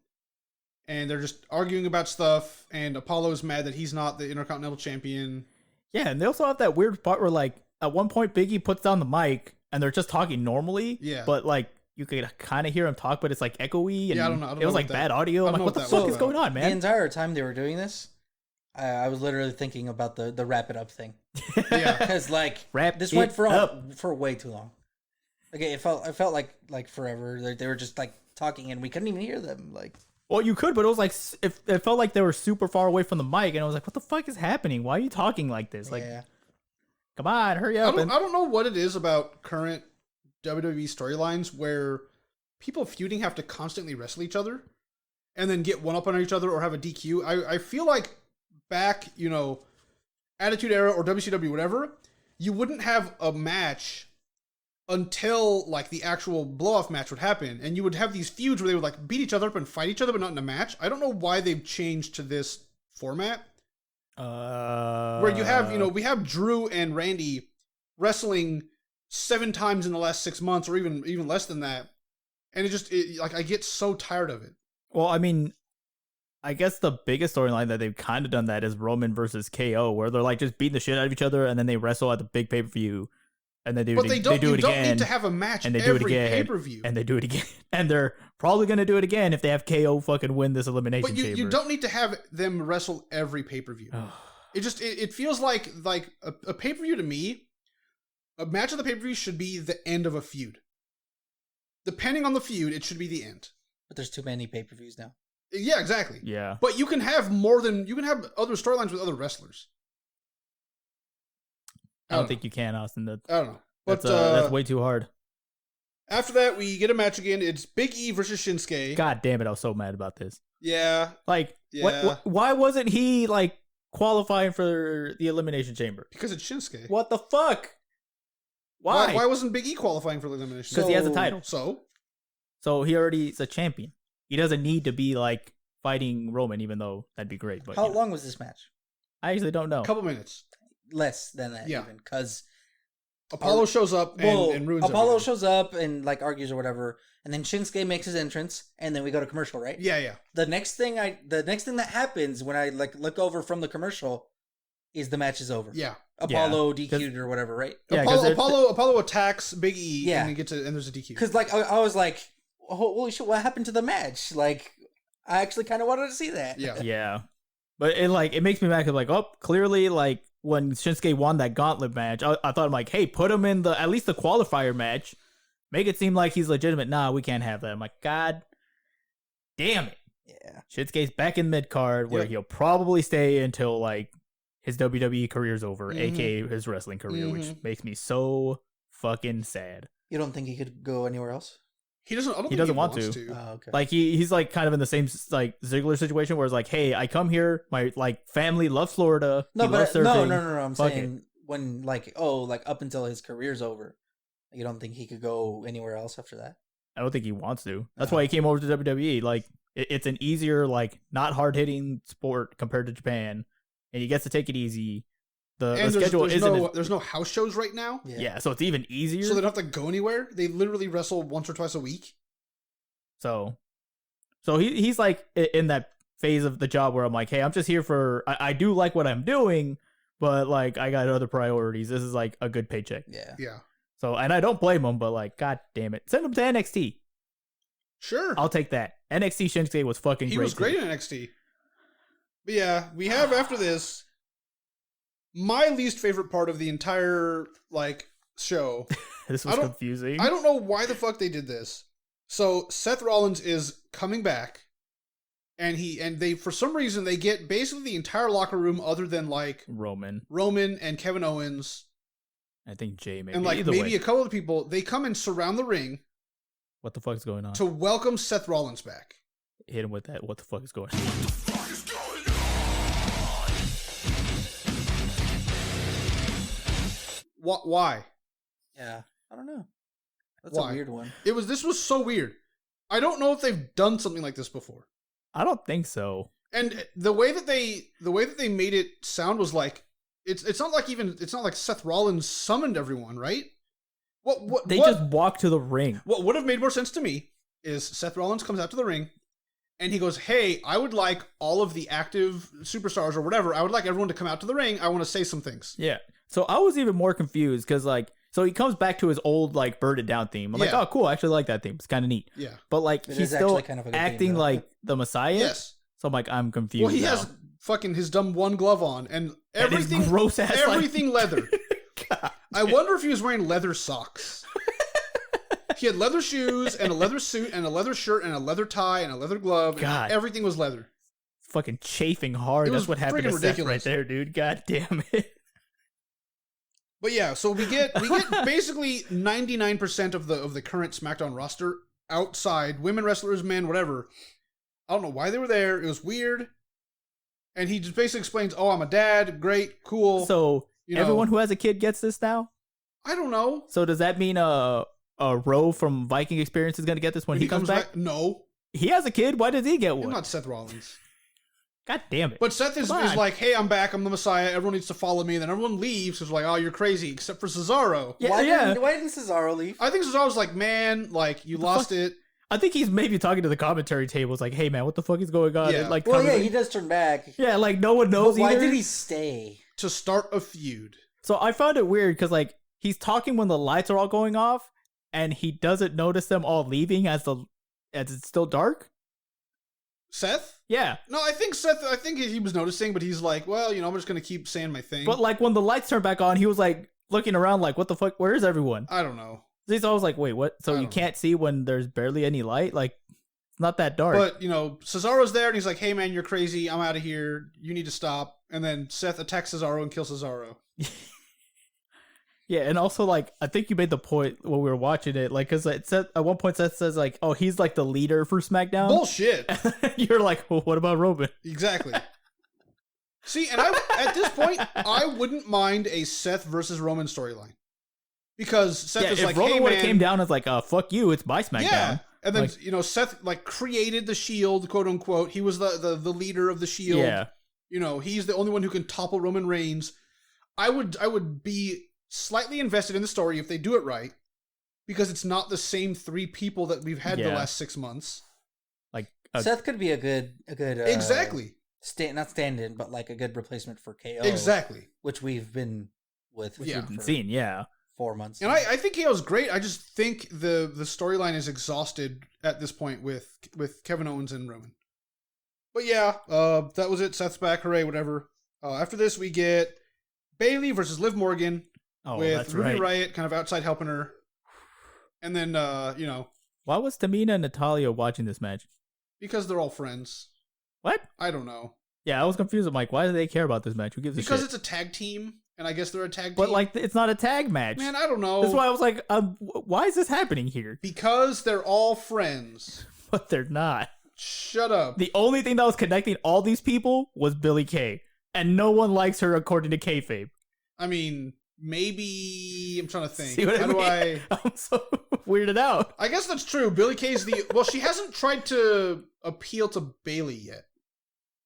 A: and they're just arguing about stuff, and Apollo's mad that he's not the Intercontinental Champion.
B: Yeah, and they also have that weird part where like at one point Big E puts down the mic and they're just talking normally.
A: Yeah.
B: But like you could kind of hear him talk, but it's like echoey. And
A: yeah, I don't know.
B: It was like bad audio. I'm like, what the fuck is going on, man?
C: The entire time they were doing this, I was literally thinking about the wrap it up thing.
A: Yeah,
C: because like this went for way too long. Okay, it felt like forever. They were just like talking and we couldn't even hear them. Like,
B: well, you could, but it was like it felt like they were super far away from the mic, and I was like, what the fuck is happening? Why are you talking like this? Like, come on, hurry up!
A: I don't know what it is about current WWE storylines where people feuding have to constantly wrestle each other and then get one up on each other or have a DQ. I feel like back, Attitude Era or WCW, whatever, you wouldn't have a match until like the actual blow-off match would happen, and you would have these feuds where they would like beat each other up and fight each other, but not in a match. I don't know why they've changed to this format. Where you have, we have Drew and Randy wrestling 7 times in the last 6 months, or even less than that, and I get so tired of it.
B: Well, I mean, I guess the biggest storyline that they've kind of done that is Roman versus KO, where they're like just beating the shit out of each other, and then they wrestle at the big pay-per-view, and then they do it again.
A: You don't need to have a match
B: and they
A: every
B: do it again,
A: pay-per-view.
B: And they do it again. And they're probably going to do it again if they have KO fucking win this Elimination Chamber.
A: But you don't need to have them wrestle every pay-per-view. It feels like a pay-per-view to me, a match of the pay-per-view should be the end of a feud. Depending on the feud, it should be the end.
C: But there's too many pay-per-views now.
A: Yeah, exactly.
B: Yeah.
A: But you can have other storylines with other wrestlers.
B: I don't think you can, Austin.
A: I don't know. But
B: that's way too hard.
A: After that, we get a match again. It's Big E versus Shinsuke.
B: God damn it, I was so mad about this.
A: Yeah.
B: Like, why wasn't he, like, qualifying for the Elimination Chamber?
A: Because it's Shinsuke.
B: What the fuck? Why?
A: Why wasn't Big E qualifying for the Elimination Chamber?
B: Because he has a title.
A: So
B: he already is a champion. He doesn't need to be, like, fighting Roman, even though that'd be great. But
C: how long was this match?
B: I actually don't know.
A: A couple minutes.
C: Less than that, even, because
A: Apollo shows up and ruins
C: Apollo
A: everything.
C: shows up and like argues or whatever, and then Shinsuke makes his entrance, and then we go to commercial, right?
A: Yeah.
C: The next thing that happens when I like look over from the commercial is the match is over.
A: Yeah.
C: Apollo DQ'd or whatever, right?
A: Yeah, Apollo attacks Big E and there's a DQ.
C: Because like I was like, holy shit, what happened to the match? Like I actually kind of wanted to see that.
B: Yeah. But it makes me mad because, like, clearly, like, when Shinsuke won that gauntlet match, I thought, I'm like, hey, put him in at least the qualifier match. Make it seem like he's legitimate. Nah, we can't have that. I'm like, God damn it.
C: Yeah.
B: Shinsuke's back in mid-card where he'll probably stay until, like, his WWE career's over, aka his wrestling career, which makes me so fucking sad.
C: You don't think he could go anywhere else?
A: He doesn't.
B: He doesn't want to.
C: Oh, okay.
B: Like he's like kind of in the same like Ziggler situation where it's like, hey, I come here, my like family loves Florida.
C: No, but no. I'm saying when like up until his career's over, you don't think he could go anywhere else after that?
B: I don't think he wants to. That's why he came over to WWE. Like, it's an easier, like, not hard hitting sport compared to Japan, and he gets to take it easy. The schedule
A: there's no house shows right now.
B: Yeah, so it's even easier.
A: So they don't have to go anywhere. They literally wrestle once or twice a week.
B: So he's like in that phase of the job where I'm like, hey, I'm just here for. I do like what I'm doing, but like I got other priorities. This is like a good paycheck.
A: Yeah.
B: So, and I don't blame him, but like, god damn it, send him to NXT.
A: Sure,
B: I'll take that. NXT Shinsuke was fucking great.
A: He was great in NXT. But yeah, we have after this my least favorite part of the entire like show.
B: This was confusing.
A: I don't know why the fuck they did this. So Seth Rollins is coming back, and they for some reason they get basically the entire locker room other than like
B: Roman
A: and Kevin Owens.
B: I think Jay maybe.
A: And like maybe a couple of people, they come and surround the ring.
B: What the fuck is going on?
A: To welcome Seth Rollins back.
B: Hit him with that. What the fuck is going on?
E: What the fuck is going on?
A: Why?
C: Yeah, I don't know. That's
A: Why?
C: A weird one.
A: This was so weird. I don't know if they've done something like this before.
B: I don't think so.
A: And the way that they made it sound was like it's not like Seth Rollins summoned everyone, right?
B: They just walk to the ring.
A: What would have made more sense to me is Seth Rollins comes out to the ring and he goes, "Hey, I would like all of the active superstars or whatever. I would like everyone to come out to the ring. I want to say some things."
B: Yeah. So I was even more confused because like, so he comes back to his old like Burn It Down theme. I'm like, oh cool, I actually like that theme. It's kind of neat.
A: Yeah.
B: But like he's still kind of acting theme, like the Messiah.
A: Yes.
B: So I'm like, I'm confused.
A: Well, he has fucking his dumb one glove on and everything
B: gross ass
A: everything leather. God, I wonder if he was wearing leather socks. He had leather shoes and a leather suit and a leather shirt and a leather tie and a leather glove. God. And everything was leather.
B: Fucking chafing hard. That's what happened to Seth right there, dude. God damn it.
A: But yeah, so we get basically 99% of the current SmackDown roster outside, women wrestlers, men, whatever. I don't know why they were there. It was weird. And he just basically explains, "Oh, I'm a dad. Great, cool."
B: So everyone who has a kid gets this now?
A: I don't know.
B: So does that mean Rowe from Viking Experience is going to get this when he comes back?
A: No.
B: He has a kid. Why does he get one?
A: He's not Seth Rollins.
B: God damn it.
A: But Seth is like, "Hey, I'm back. I'm the Messiah. Everyone needs to follow me." And then everyone leaves because like, "Oh, you're crazy," except for Cesaro.
C: Yeah, why didn't Cesaro leave?
A: I think Cesaro's like, "Man, like, you lost it."
B: I think he's maybe talking to the commentary tables like, "Hey, man, what the fuck is going on?"
A: Yeah.
B: And, like,
C: he does turn back.
B: Yeah, like, no one knows
C: why did he stay?
A: To start a feud.
B: So I found it weird because, like, he's talking when the lights are all going off, and he doesn't notice them all leaving as it's still dark.
A: Seth?
B: Yeah.
A: No, I think he was noticing, but he's like, "Well, I'm just going to keep saying my thing."
B: But, like, when the lights turned back on, he was, like, looking around like, what the fuck? Where is everyone?
A: I don't know.
B: He's always like, wait, what? So you can't see when there's barely any light? Like, it's not that dark.
A: But, Cesaro's there, and he's like, "Hey, man, you're crazy. I'm out of here. You need to stop." And then Seth attacks Cesaro and kills Cesaro.
B: Yeah, and also, like, I think you made the point when we were watching it, like, because at one point Seth says, like, "Oh, he's, like, the leader for SmackDown."
A: Bullshit.
B: You're like, well, what about Roman?
A: Exactly. See, and at this point, I wouldn't mind a Seth versus Roman storyline. Because Seth is like,
B: Roman
A: "Hey,
B: would
A: man,
B: have came down as like, fuck you, it's my SmackDown."
A: Yeah. And then, Seth, like, created the Shield, quote unquote. He was the leader of the Shield.
B: Yeah.
A: He's the only one who can topple Roman Reigns. I would be slightly invested in the story if they do it right, because it's not the same three people that we've had the last 6 months.
B: Like
C: Seth could be a good
A: exactly
C: not stand-in, but like a good replacement for KO.
A: Exactly,
C: which we've been with.
B: We've been seeing,
C: 4 months.
A: And I think KO's great. I just think the storyline is exhausted at this point with Kevin Owens and Roman. But yeah, that was it. Seth's back, hooray, whatever. After this, we get Bayley versus Liv Morgan with Ruby Riott kind of outside helping her. And then,
B: why was Tamina and Natalya watching this match?
A: Because they're all friends.
B: What?
A: I don't know.
B: Yeah, I was confused. I'm like, why do they care about this match? Who gives a shit?
A: Because it's a tag team, and I guess they're a tag team.
B: But, like, it's not a tag match.
A: Man, I don't know.
B: That's why I was like, why is this happening here?
A: Because they're all friends.
B: But they're not.
A: Shut up.
B: The only thing that was connecting all these people was Billie Kay. And no one likes her according to kayfabe.
A: I mean, maybe I'm trying to think.
B: See what I mean? I'm so weirded out.
A: I guess that's true. Billie Kay's well, she hasn't tried to appeal to Bayley yet.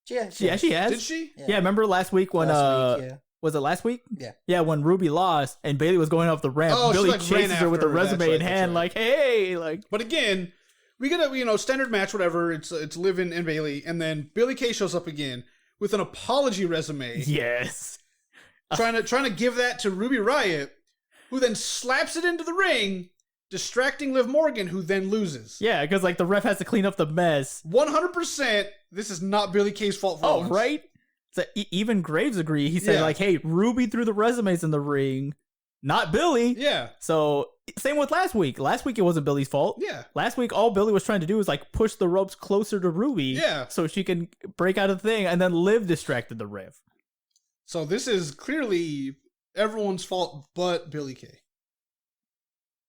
C: Yeah,
B: she has.
A: Did she?
B: Yeah, remember last week when was it last week?
C: Yeah.
B: Yeah, when Ruby lost and Bayley was going off the ramp, Billie chases her with a resume in hand, like, hey, like.
A: But again, we get a standard match, whatever. It's Liv and Bayley, and then Billie Kay shows up again with an apology resume.
B: Yes.
A: Trying to give that to Ruby Riott, who then slaps it into the ring, distracting Liv Morgan, who then loses.
B: Yeah, because like the ref has to clean up the mess.
A: 100%. This is not Billie Kay's fault for once.
B: Right? So even Graves agreed. He said like, "Hey, Ruby threw the resumes in the ring, not Billie."
A: Yeah.
B: So same with last week. Last week it wasn't Billy's fault.
A: Yeah.
B: Last week all Billie was trying to do was like push the ropes closer to Ruby.
A: Yeah.
B: So she can break out of the thing, and then Liv distracted the ref.
A: So this is clearly everyone's fault but Billie Kay.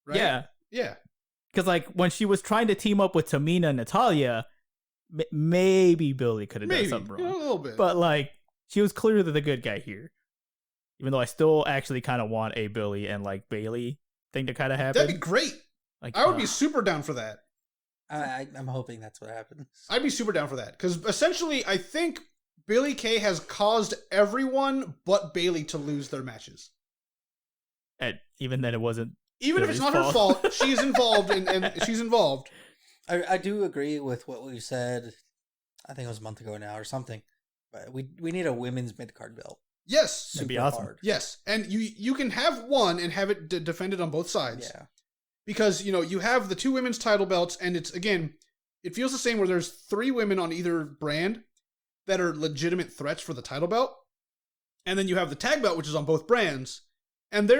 A: Right?
B: Yeah.
A: Yeah.
B: Because like when she was trying to team up with Tamina and Natalya, maybe Billie could have done something wrong.
A: A little bit.
B: But like she was clearly the good guy here. Even though I still actually kind of want a Billie and like Bayley thing to kind of happen.
A: That'd be great. Like I would be super down for that.
C: I'm hoping that's what happens.
A: I'd be super down for that. Because essentially, I think Billie Kay has caused everyone but Bayley to lose their matches.
B: And even then, it wasn't.
A: Even if it's not her fault, she's involved, and she's involved.
C: I do agree with what we said. I think it was a month ago now or something. But we need a women's mid-card belt.
A: Yes,
B: that'd be awesome.
C: Hard.
A: Yes, and you can have one and have it defended on both sides.
C: Yeah,
A: because you have the two women's title belts, and it's again, it feels the same where there's 3 women on either brand that are legitimate threats for the title belt, and then you have the tag belt, which is on both brands. And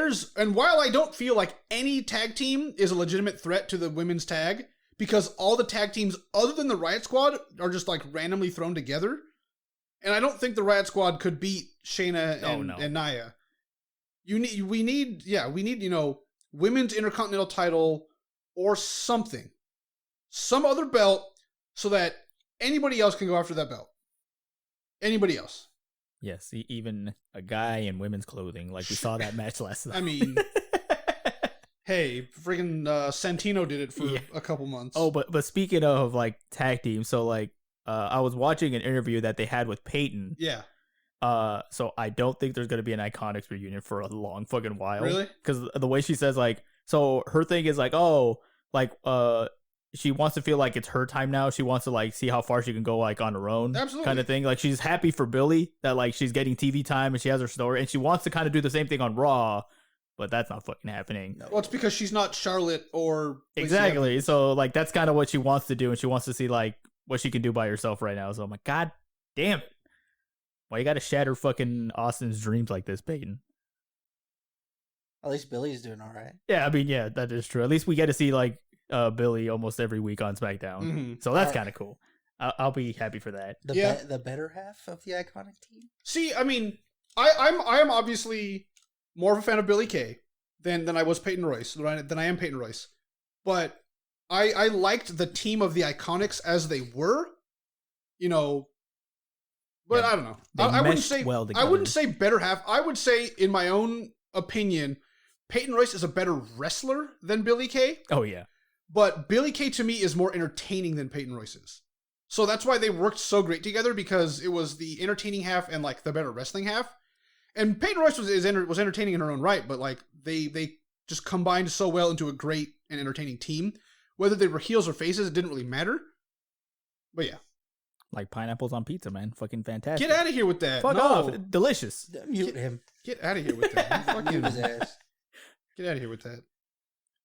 A: while I don't feel like any tag team is a legitimate threat to the women's tag, because all the tag teams other than the Riot Squad are just like randomly thrown together, and I don't think the Riot Squad could beat Shayna and Nia. We need women's Intercontinental title or something, some other belt, so that anybody else can go after that belt. Anybody else.
B: Yes, even a guy in women's clothing, like we saw that match last night.
A: I mean, hey, freaking Santino did it for a couple months.
B: Oh, but speaking of like tag teams, so like I was watching an interview that they had with Peyton.
A: Yeah.
B: So I don't think there's gonna be an Iconics reunion for a long fucking while.
A: Really?
B: Because the way she says like, so her thing is like, she wants to feel like it's her time now. She wants to like see how far she can go like on her own.
A: Absolutely.
B: Kind of thing. Like she's happy for Billie that like she's getting TV time and she has her story and she wants to kind of do the same thing on Raw, but that's not fucking happening.
A: No. Well, it's because she's not Charlotte or
B: exactly. So like that's kind of what she wants to do, and she wants to see like what she can do by herself right now. So I'm like, God damn it. Why you gotta shatter fucking Austin's dreams like this, Peyton?
C: At least Billie's doing all right.
B: Yeah, I mean, yeah, that is true. At least we get to see like Billie almost every week on SmackDown. Mm-hmm. So that's kind of cool. I'll be happy for that.
C: The better half of the Iconic team.
A: See, I mean, I am obviously more of a fan of Billie Kay than I was Peyton Royce, than I am Peyton Royce. But I liked the team of the Iconics as they were, but I don't know. I wouldn't say I wouldn't say better half. I would say, in my own opinion, Peyton Royce is a better wrestler than Billie Kay.
B: Oh yeah.
A: But Billie Kay to me is more entertaining than Peyton Royce is. So that's why they worked so great together, because it was the entertaining half and like the better wrestling half. And Peyton Royce was entertaining in her own right, but like they just combined so well into a great and entertaining team. Whether they were heels or faces, it didn't really matter. But yeah.
B: Like pineapples on pizza, man. Fucking fantastic.
A: Get out of here with that.
B: Fuck off. Delicious.
C: Mute him.
A: Get out of here with that.
C: Mute his ass.
A: Get out of here with that.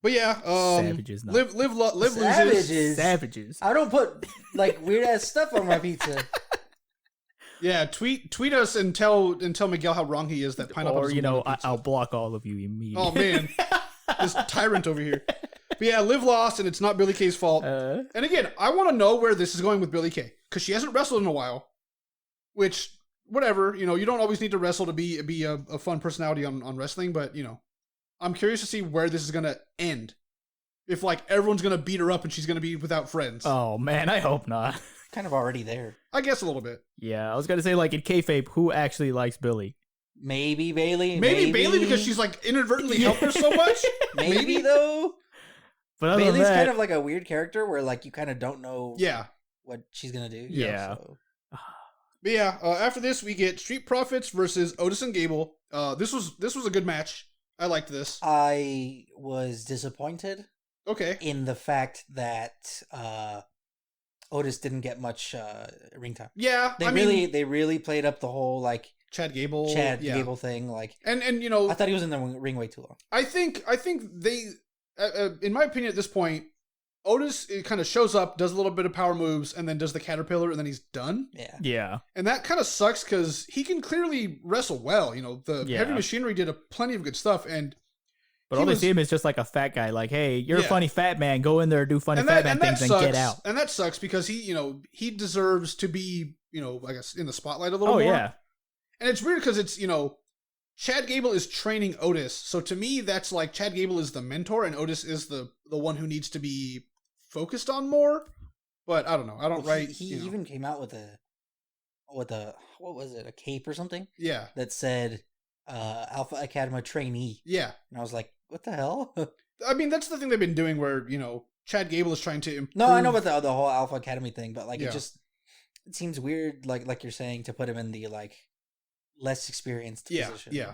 A: But yeah,
B: savages.
A: Liv loses.
B: Savages.
C: I don't put like weird ass stuff on my pizza.
A: Yeah, tweet us and tell Miguel how wrong he is that pineapple.
B: Or I'll block all of you immediately.
A: Oh man, this tyrant over here. But yeah, Liv lost, and it's not Billie Kay's fault. And again, I want to know where this is going with Billie Kay, because she hasn't wrestled in a while. Which, whatever, you don't always need to wrestle to be a fun personality on wrestling, but I'm curious to see where this is going to end. If, like, everyone's going to beat her up and she's going to be without friends.
B: Oh, man, I hope not.
C: Kind of already there.
A: I guess a little bit.
B: Yeah, I was going to say, like, in kayfabe, who actually likes Billie?
C: Maybe Bayley.
A: Maybe Bayley because she's like inadvertently helped her so much.
C: Maybe though.
B: But
C: Bayley's kind of like a weird character where like you kind of don't know.
A: Yeah.
C: What she's gonna do.
B: Yeah.
C: So.
A: But yeah. After this, we get Street Profits versus Otis and Gable. This was a good match. I liked this.
C: I was disappointed.
A: Okay.
C: In the fact that Otis didn't get much ring time.
A: Yeah.
C: They really played up the whole like
A: Chad Gable
C: thing, like
A: and you know
C: I thought he was in the ring way too long.
A: I think they, in my opinion, at this point, Otis kind of shows up, does a little bit of power moves, and then does the caterpillar, and then he's done.
B: Yeah.
A: And that kind of sucks because he can clearly wrestle well. You know, the Heavy Machinery did plenty of good stuff, but
B: all they see him is just like a fat guy. Like, hey, you're a funny fat man. Go in there, do funny fat man things, and get out.
A: And that sucks because he deserves to be, I guess, in the spotlight a little more. Oh yeah. And it's weird because it's, Chad Gable is training Otis. So to me, that's like Chad Gable is the mentor and Otis is the one who needs to be focused on more. But I don't know. I don't write.
C: He even came out with a what was it? A cape or something?
A: Yeah.
C: That said Alpha Academy trainee.
A: Yeah.
C: And I was like, what the hell?
A: I mean, that's the thing they've been doing where, Chad Gable is trying to improve.
C: No, I know about the whole Alpha Academy thing, but like it seems weird, like you're saying, to put him in the like less experienced position.
A: Yeah.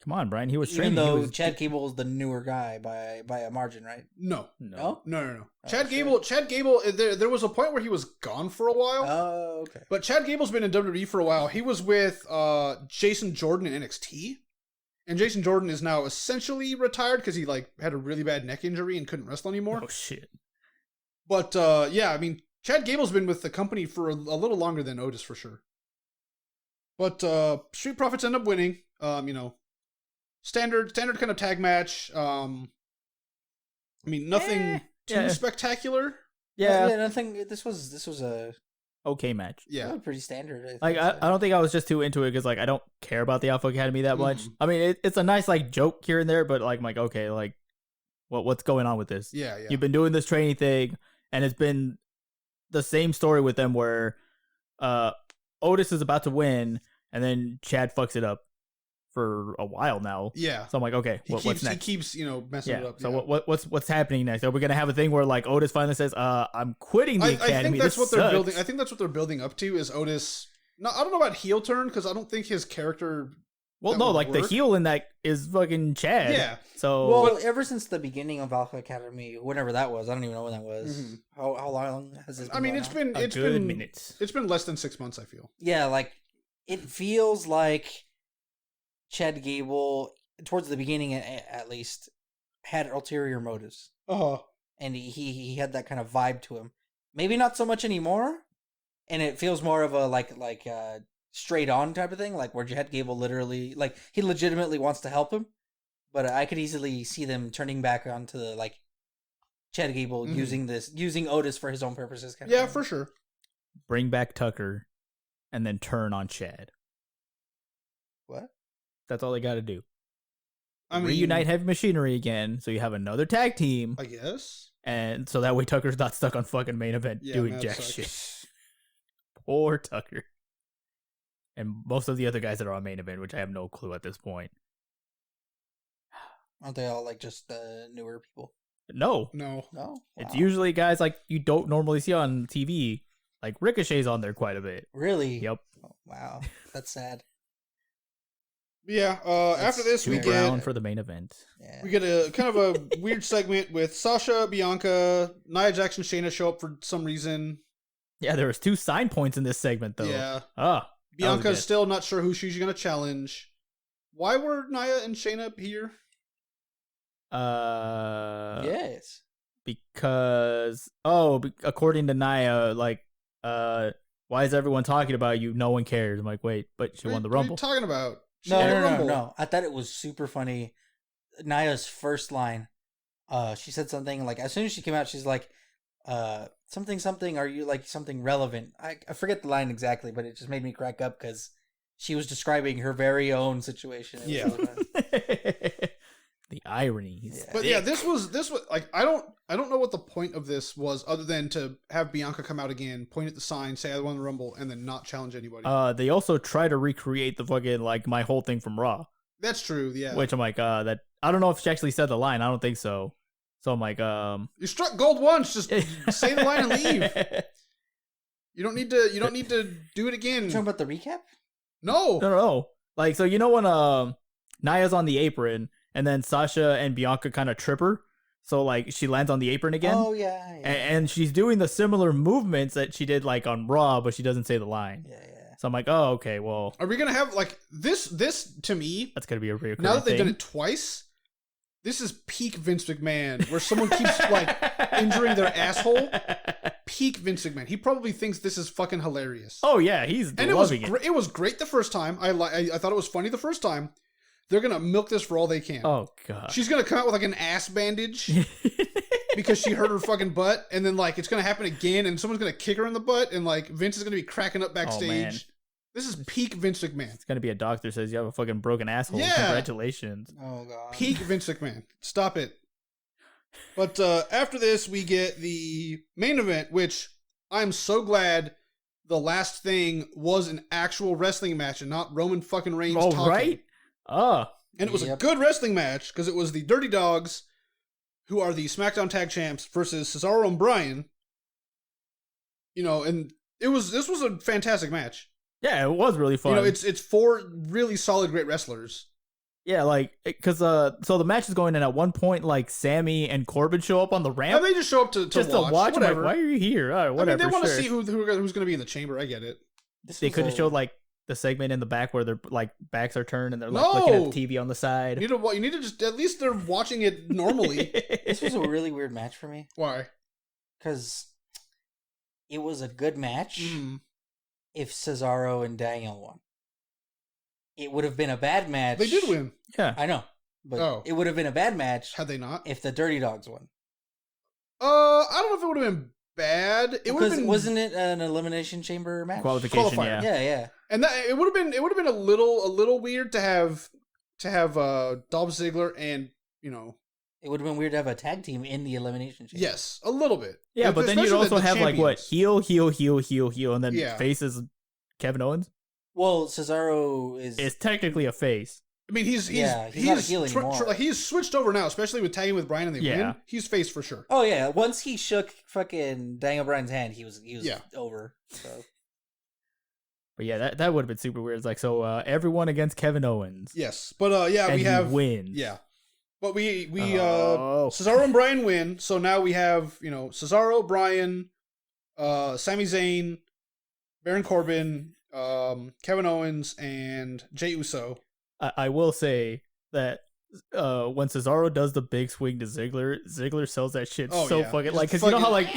B: Come on, Brian. He was
C: training.
B: Even
C: though Chad Gable is the newer guy by a margin, right?
A: No.
C: Oh,
A: Chad Gable. There was a point where he was gone for a while.
C: Oh, okay.
A: But Chad Gable's been in WWE for a while. He was with Jason Jordan in NXT, and Jason Jordan is now essentially retired because he like had a really bad neck injury and couldn't wrestle anymore.
B: Oh shit.
A: But I mean, Chad Gable's been with the company for a little longer than Otis for sure. But Street Profits end up winning. Standard kind of tag match. I mean, nothing too spectacular.
C: Yeah, nothing. This was a
B: okay match.
A: Yeah,
C: pretty standard.
B: I don't think I was just too into it because like I don't care about the Alpha Academy that much. I mean, it's a nice like joke here and there, but like I'm like okay, like what's going on with this?
A: Yeah.
B: You've been doing this training thing, and it's been the same story with them where Otis is about to win, and then Chad fucks it up for a while now.
A: Yeah.
B: So I'm like, okay, what's next?
A: He keeps, messing it up.
B: So what's happening next? Are we gonna have a thing where like Otis finally says, I'm quitting the Academy?
A: I think that's what they're building. I think that's what they're building up to is Otis. No, I don't know about heel turn because I don't think his character.
B: Well, no, like the heel in that is fucking Chad.
A: Yeah.
B: So
C: ever since the beginning of Alpha Academy, whenever that was, I don't even know when that was. Mm-hmm. How long has this been?
A: I mean, it's been minutes. It's been less than 6 months. I feel.
C: Yeah, like it feels like Chad Gable, towards the beginning at least, had ulterior motives. And he had that kind of vibe to him. Maybe not so much anymore. And it feels more of a like straight on type of thing, like where Chad Gable literally, like he legitimately wants to help him. But I could easily see them turning back onto the like Chad Gable using Otis for his own purposes. Kind of thing.
A: For sure.
B: Bring back Tucker, and then turn on Chad.
C: What?
B: That's all they got to do. Reunite Heavy Machinery again, so you have another tag team.
A: I guess.
B: And so that way Tucker's not stuck on fucking main event doing jack shit. Poor Tucker. And most of the other guys that are on main event, which I have no clue at this point.
C: Aren't they all like just newer people?
B: No.
C: Wow.
B: It's usually guys like you don't normally see on TV. Like Ricochet's on there quite a bit.
C: Really?
B: Yep.
C: Oh, wow. That's sad.
A: Yeah, after this we get
B: for the main event.
A: Yeah. We get a kind of a weird segment with Sasha, Bianca, Nia Jax, and Shayna show up for some reason.
B: Yeah, there was 2 sign points in this segment though.
A: Yeah. Bianca's still not sure who she's going to challenge. Why were Nia and Shayna here?
C: Yes.
B: Because according to Nia, like why is everyone talking about you? No one cares. I'm like, wait, but she won the Rumble.
A: What are you talking about?
C: No. I thought it was super funny. Nia's first line, she said something like, as soon as she came out, she's like, something, are you like something relevant? I forget the line exactly, but it just made me crack up because she was describing her very own situation.
B: The irony.
A: But yeah, this was like I don't know what the point of this was other than to have Bianca come out again, point at the sign, say I won the Rumble, and then not challenge anybody.
B: They also try to recreate the fucking like my whole thing from Raw.
A: That's true, yeah.
B: Which I'm like, that I don't know if she actually said the line. I don't think so. So I'm like,
A: you struck gold once. Just say the line and leave. You don't need to do it again.
C: You talking about the recap?
B: No. Like, so you know when Nia's on the apron and then Sasha and Bianca kind of trip her, so like she lands on the apron again.
C: Oh yeah.
B: And she's doing the similar movements that she did like on Raw, but she doesn't say the line.
C: Yeah.
B: So I'm like, oh, okay, well,
A: are we gonna have like this? This to me,
B: that's gonna be a reoccurring
A: now that they've
B: thing.
A: done it twice. This is peak Vince McMahon, where someone keeps like injuring their asshole. Peak Vince McMahon. He probably thinks this is fucking hilarious.
B: Oh yeah, he's loving it.
A: It was great the first time. I thought it was funny the first time. They're gonna milk this for all they can.
B: Oh god.
A: She's gonna come out with like an ass bandage because she hurt her fucking butt, and then like it's gonna happen again, and someone's gonna kick her in the butt, and like Vince is gonna be cracking up backstage.
B: Oh, man.
A: This is peak Vince McMahon.
B: It's gonna be a doctor says you have a fucking broken asshole.
A: Yeah.
B: Congratulations.
C: Oh god.
A: Peak Vince McMahon. Stop it. But after this, we get the main event, which I'm so glad the last thing was an actual wrestling match and not Roman fucking Reigns talking.
B: Right?
A: And it was a good wrestling match because it was the Dirty Dawgs, who are the SmackDown Tag Champs, versus Cesaro and Bryan. You know, and this was a fantastic match.
B: Yeah, it was really fun.
A: You know, it's 4 really solid, great wrestlers.
B: Yeah, like, because, so the match is going, and at one point, like, Sami and Corbin show up on the ramp.
A: Yeah, they just show up to watch.
B: I'm like, why are you here? All right, whatever.
A: I mean, they want to see who's going to be in the chamber. I get it.
B: They could have showed, like, the segment in the back where their, like, backs are turned and they're, like, looking at the TV on the side.
A: You need to just, at least they're watching it normally.
C: This was a really weird match for me.
A: Why?
C: Because it was a good match if Cesaro and Daniel won. It would have been a bad match.
A: They did win.
B: Yeah.
C: I know. But it would have been a bad match
A: had they not.
C: If the Dirty Dawgs won.
A: I don't know if it would have been bad. It would have been.
C: Wasn't it an Elimination Chamber match?
B: Qualification,
A: Qualifier.
C: Yeah.
A: And that it would have been a little weird to have Dolph Ziggler and, you know,
C: it would have been weird to have a tag team in the Elimination Chamber.
A: Yes, a little bit.
B: Yeah, but then you'd also have like what, heel, and then faces Kevin Owens.
C: Well, Cesaro is
B: technically a face.
A: I mean, he's
C: not a heel anymore.
A: He's switched over now, especially with tagging with Bryan and they win. He's face for sure.
C: Oh yeah, once he shook fucking Daniel Bryan's hand, he was over. So.
B: But yeah, that would have been super weird. It's like, so everyone against Kevin Owens.
A: Yes, but we have
B: wins.
A: Yeah, but we Cesaro and Bryan win. So now we have, you know, Cesaro, Bryan, Sami Zayn, Baron Corbin, Kevin Owens, and Jey Uso.
B: I will say that when Cesaro does the big swing to Ziggler sells that shit fucking like, because you know how like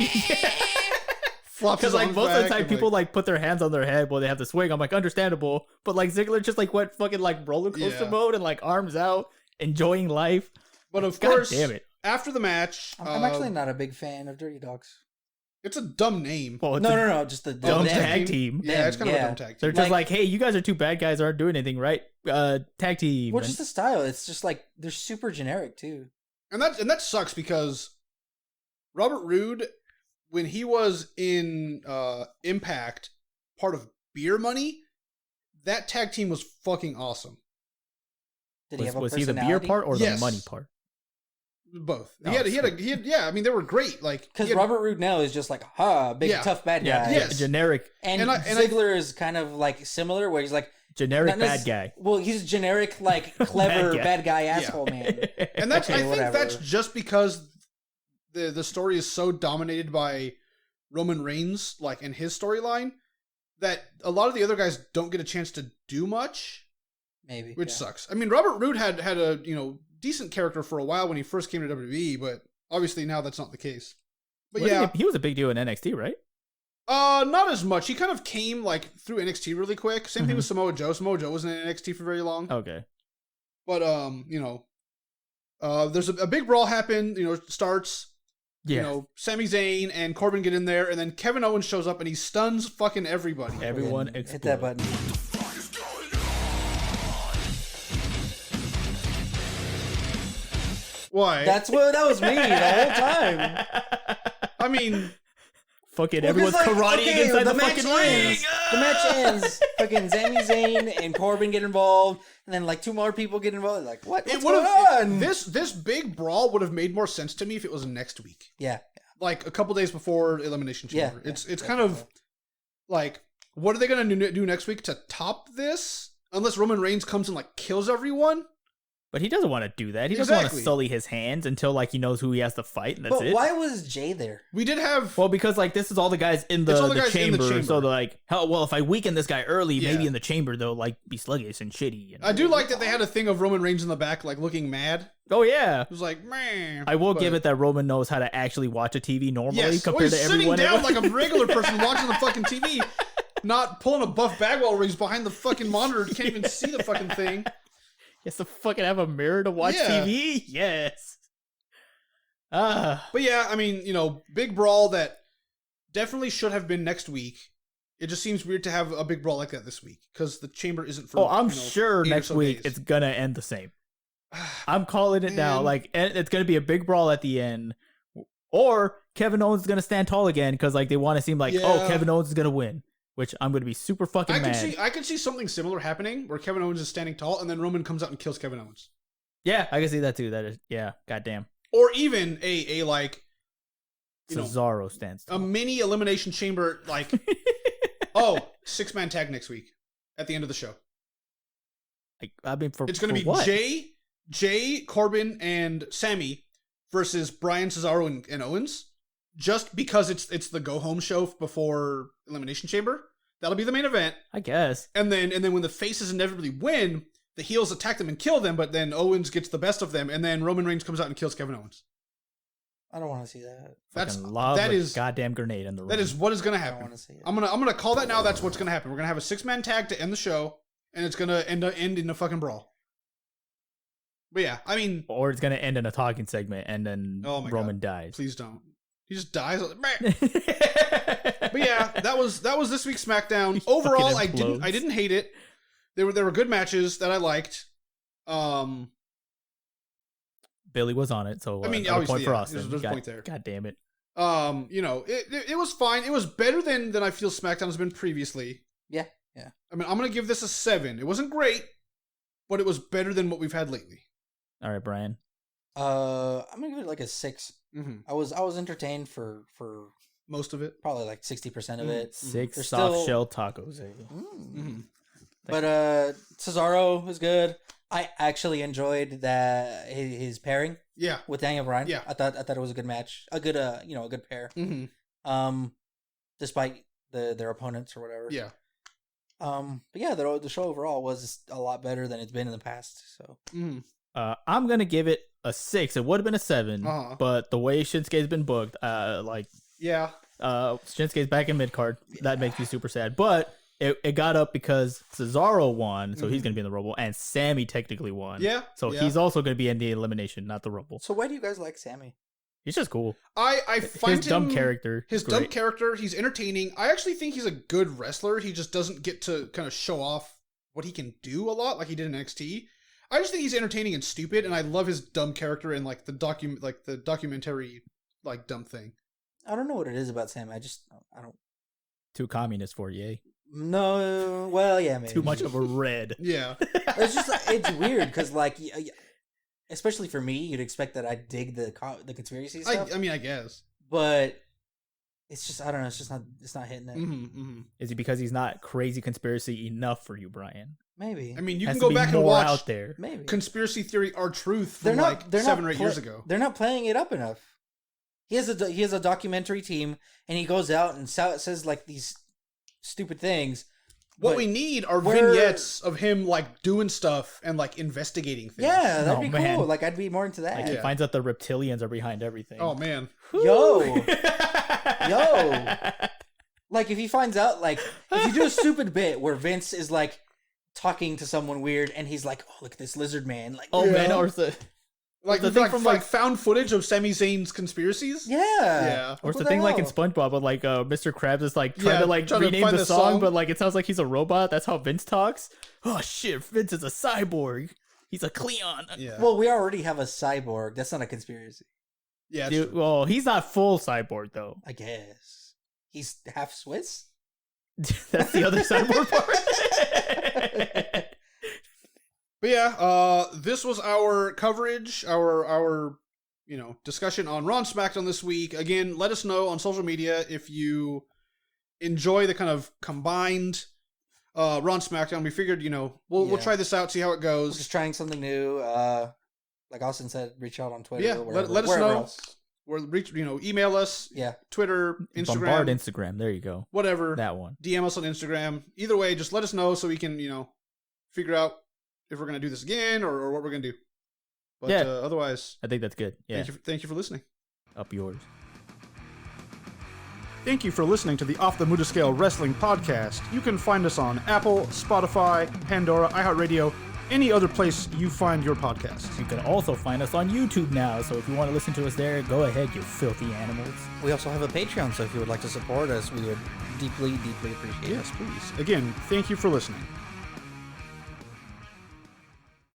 B: because like most of the time people like put their hands on their head while they have the swing. I'm like, understandable, but like Ziggler just like went fucking like roller coaster mode and like arms out, enjoying life.
A: But of course,
B: damn it.
A: After the match,
C: I'm actually not a big fan of Dirty Dawgs.
A: It's a dumb name.
B: Well,
C: no, just the
B: dumb tag team.
A: Yeah, it's kind of a dumb tag team.
B: They're just like, hey, you guys are two bad guys, aren't doing anything, right? Tag team.
C: Well, just the style. It's just like they're super generic too.
A: And that sucks because Robert Roode, when he was in Impact, part of Beer Money, that tag team was fucking awesome.
C: Did he have a
B: was he the beer part or the money part?
A: Both. He had. Yeah, I mean, they were great. Like,
C: because Robert Roode now is just like, big tough bad guy.
A: Yes.
B: Generic.
C: And Ziggler is kind of like similar, where he's like
B: generic bad guy.
C: Well, he's generic like clever bad guy asshole man.
A: And that's I think that's just because the story is so dominated by Roman Reigns, like in his storyline, that a lot of the other guys don't get a chance to do much.
C: Maybe,
A: which sucks. I mean, Robert Roode had a decent character for a while when he first came to WWE, but obviously now that's not the case. But
B: he was a big deal in NXT, right?
A: Not as much. He kind of came like through NXT really quick. Same thing with Samoa Joe. Samoa Joe wasn't in NXT for very long.
B: Okay.
A: But there's a big brawl happen. Starts.
B: Yeah.
A: Sami Zayn and Corbin get in there, and then Kevin Owens shows up and he stuns fucking everybody.
B: Everyone
C: hit that button.
A: Why?
C: That was me the whole time.
A: I mean,
B: fucking everyone's karate inside the fucking ring.
C: The match ends. Fucking Sami Zayn and Corbin get involved, and then like 2 more people get involved. Like, what's going on?
A: This big brawl would have made more sense to me if it was next week.
C: Yeah.
A: Like a couple days before Elimination Chamber.
C: Yeah,
A: it's kind of like, what are they going to do next week to top this? Unless Roman Reigns comes and like kills everyone.
B: But he doesn't want to do that. He doesn't want to sully his hands until like he knows who he has to fight, and that's it.
C: But why was Jay there?
A: We did have...
B: Well, because like this is all the guys in the chamber. So they're like, hell, well, if I weaken this guy early, maybe in the chamber they'll like be sluggish and shitty.
A: I do like that they had a thing of Roman Reigns in the back like looking mad.
B: Oh yeah.
A: It was like, man.
B: I will give it that Roman knows how to actually watch a TV normally compared to everyone.
A: He's sitting down like a regular person watching the fucking TV, not pulling a Buff Bagwell where he's behind the fucking monitor, can't even see the fucking thing.
B: He has to fucking have a mirror to watch TV? Yes.
A: But yeah, I mean, big brawl that definitely should have been next week. It just seems weird to have a big brawl like that this week because the chamber isn't for.
B: Oh, I'm sure next week it's gonna end the same. I'm calling it now. Like, it's gonna be a big brawl at the end, or Kevin Owens is gonna stand tall again because like they want to seem like, oh, Kevin Owens is gonna win. Which I'm going to be super fucking mad.
A: I can see something similar happening where Kevin Owens is standing tall and then Roman comes out and kills Kevin Owens.
B: Yeah, I can see that too. That is, goddamn.
A: Or even a like,
B: Cesaro stands tall.
A: A mini Elimination Chamber, like, 6-man tag next week at the end of the show.
B: I mean,
A: it's going to be Jay, Corbin, and Sami versus Bryan, Cesaro, and Owens. Just because it's the go home show before Elimination Chamber, that'll be the main event,
B: I guess.
A: And then when the faces inevitably win, the heels attack them and kill them, but then Owens gets the best of them, and then Roman Reigns comes out and kills Kevin Owens.
C: I don't want to see that.
B: That is goddamn grenade in the ring.
A: That is what is going to happen.
C: I don't want to see it.
A: I'm gonna call that now. That's what's going to happen. We're going to have a 6-man tag to end the show, and it's going to end in a fucking brawl. But yeah, I mean,
B: or it's going to end in a talking segment, and then Roman dies.
A: Please don't. He just dies. But yeah, that was this week's SmackDown. Overall, I didn't hate it. There were good matches that I liked.
B: Billy was on it, so
A: I mean,
B: obviously, point for us.
A: There's a point there.
B: God damn it.
A: It was fine. It was better than I feel SmackDown has been previously.
C: Yeah.
A: I mean, I'm gonna give this a 7. It wasn't great, but it was better than what we've had lately.
B: All right, Brian.
C: I'm gonna give it like a 6.
A: Mm-hmm.
C: I was entertained for
A: most of it,
C: probably like 60% of it.
B: 6 soft shell tacos.
A: Mm-hmm.
C: But Cesaro was good. I actually enjoyed his pairing.
A: Yeah,
C: with Daniel Bryan.
A: Yeah,
C: I thought it was a good match, a good pair.
A: Mm-hmm.
C: Despite their opponents or whatever.
A: Yeah.
C: But yeah, the show overall was a lot better than it's been in the past. So.
A: Mm-hmm.
B: I'm gonna give it a 6. It would have been a 7, but the way Shinsuke's been booked, Shinsuke's back in mid card. That makes me super sad. But it got up because Cesaro won, so he's gonna be in the Rumble, and Sami technically won.
A: Yeah.
B: So he's also gonna be in the elimination, not the Rumble.
C: So why do you guys like Sami?
B: He's just cool.
A: I find
B: his dumb character.
A: His dumb character. He's entertaining. I actually think he's a good wrestler. He just doesn't get to kind of show off what he can do a lot, like he did in NXT. I just think he's entertaining and stupid, and I love his dumb character and like the documentary like dumb thing.
C: I don't know what it is about Sam. I don't.
B: Too communist for you, eh?
C: No, well, yeah, maybe
B: too much of a red.
A: Yeah,
C: it's weird because like, especially for me, you'd expect that I dig the conspiracy stuff.
A: I mean, I guess,
C: but it's just I don't know. It's not hitting it.
A: Mm-hmm, mm-hmm.
B: Is it because he's not crazy conspiracy enough for you, Brian?
C: Maybe.
A: I mean, you can go back and watch
B: out there.
C: Maybe
A: Conspiracy Theory R-Truth from like 7 or 8 years ago.
C: They're not playing it up enough. He has a documentary team, and he goes out and says like these stupid things.
A: What we need are vignettes of him like doing stuff and like investigating things.
C: Yeah, that'd be cool. Like I'd be more into that.
B: Like he finds out the reptilians are behind everything.
A: Oh man.
C: Yo. Like if he finds out, like if you do a stupid bit where Vince is like talking to someone weird and he's like, "Oh, look at this lizard man!" Like,
B: man, or the
A: thing from like found footage of Sami Zayn's conspiracies.
C: Yeah.
B: Or it's the thing like in SpongeBob, but like Mr. Krabs is like trying to rename the song, but like it sounds like he's a robot. That's how Vince talks. Oh shit, Vince is a cyborg. He's a Cleon.
A: Yeah.
C: Well, we already have a cyborg. That's not a conspiracy.
A: Yeah.
B: Dude, well, he's not full cyborg though.
C: I guess he's half Swiss.
B: That's the other cyborg part.
A: But yeah, this was our coverage, our discussion on Raw and Smackdown this week. Again, let us know on social media if you enjoy the kind of combined Raw and Smackdown. We figured, we'll try this out, see how it goes.
C: We're just trying something new. Like Austin said, reach out on Twitter.
A: Yeah, let us know. Email us.
C: Yeah.
A: Twitter, Instagram.
B: Bombard Instagram. There you go.
A: Whatever.
B: That one.
A: DM us on Instagram. Either way, just let us know so we can, figure out if we're going to do this again or what we're going to do. But otherwise,
B: I think that's good. Yeah.
A: Thank you for listening.
B: Up yours.
A: Thank you for listening to the Off the Muda Scale Wrestling Podcast. You can find us on Apple, Spotify, Pandora, iHeartRadio, any other place you find your podcasts.
B: You can also find us on YouTube now, so if you want to listen to us there, go ahead, you filthy animals.
C: We also have a Patreon, so if you would like to support us, we would deeply, deeply appreciate it.
A: Yes, please. Again, thank you for listening.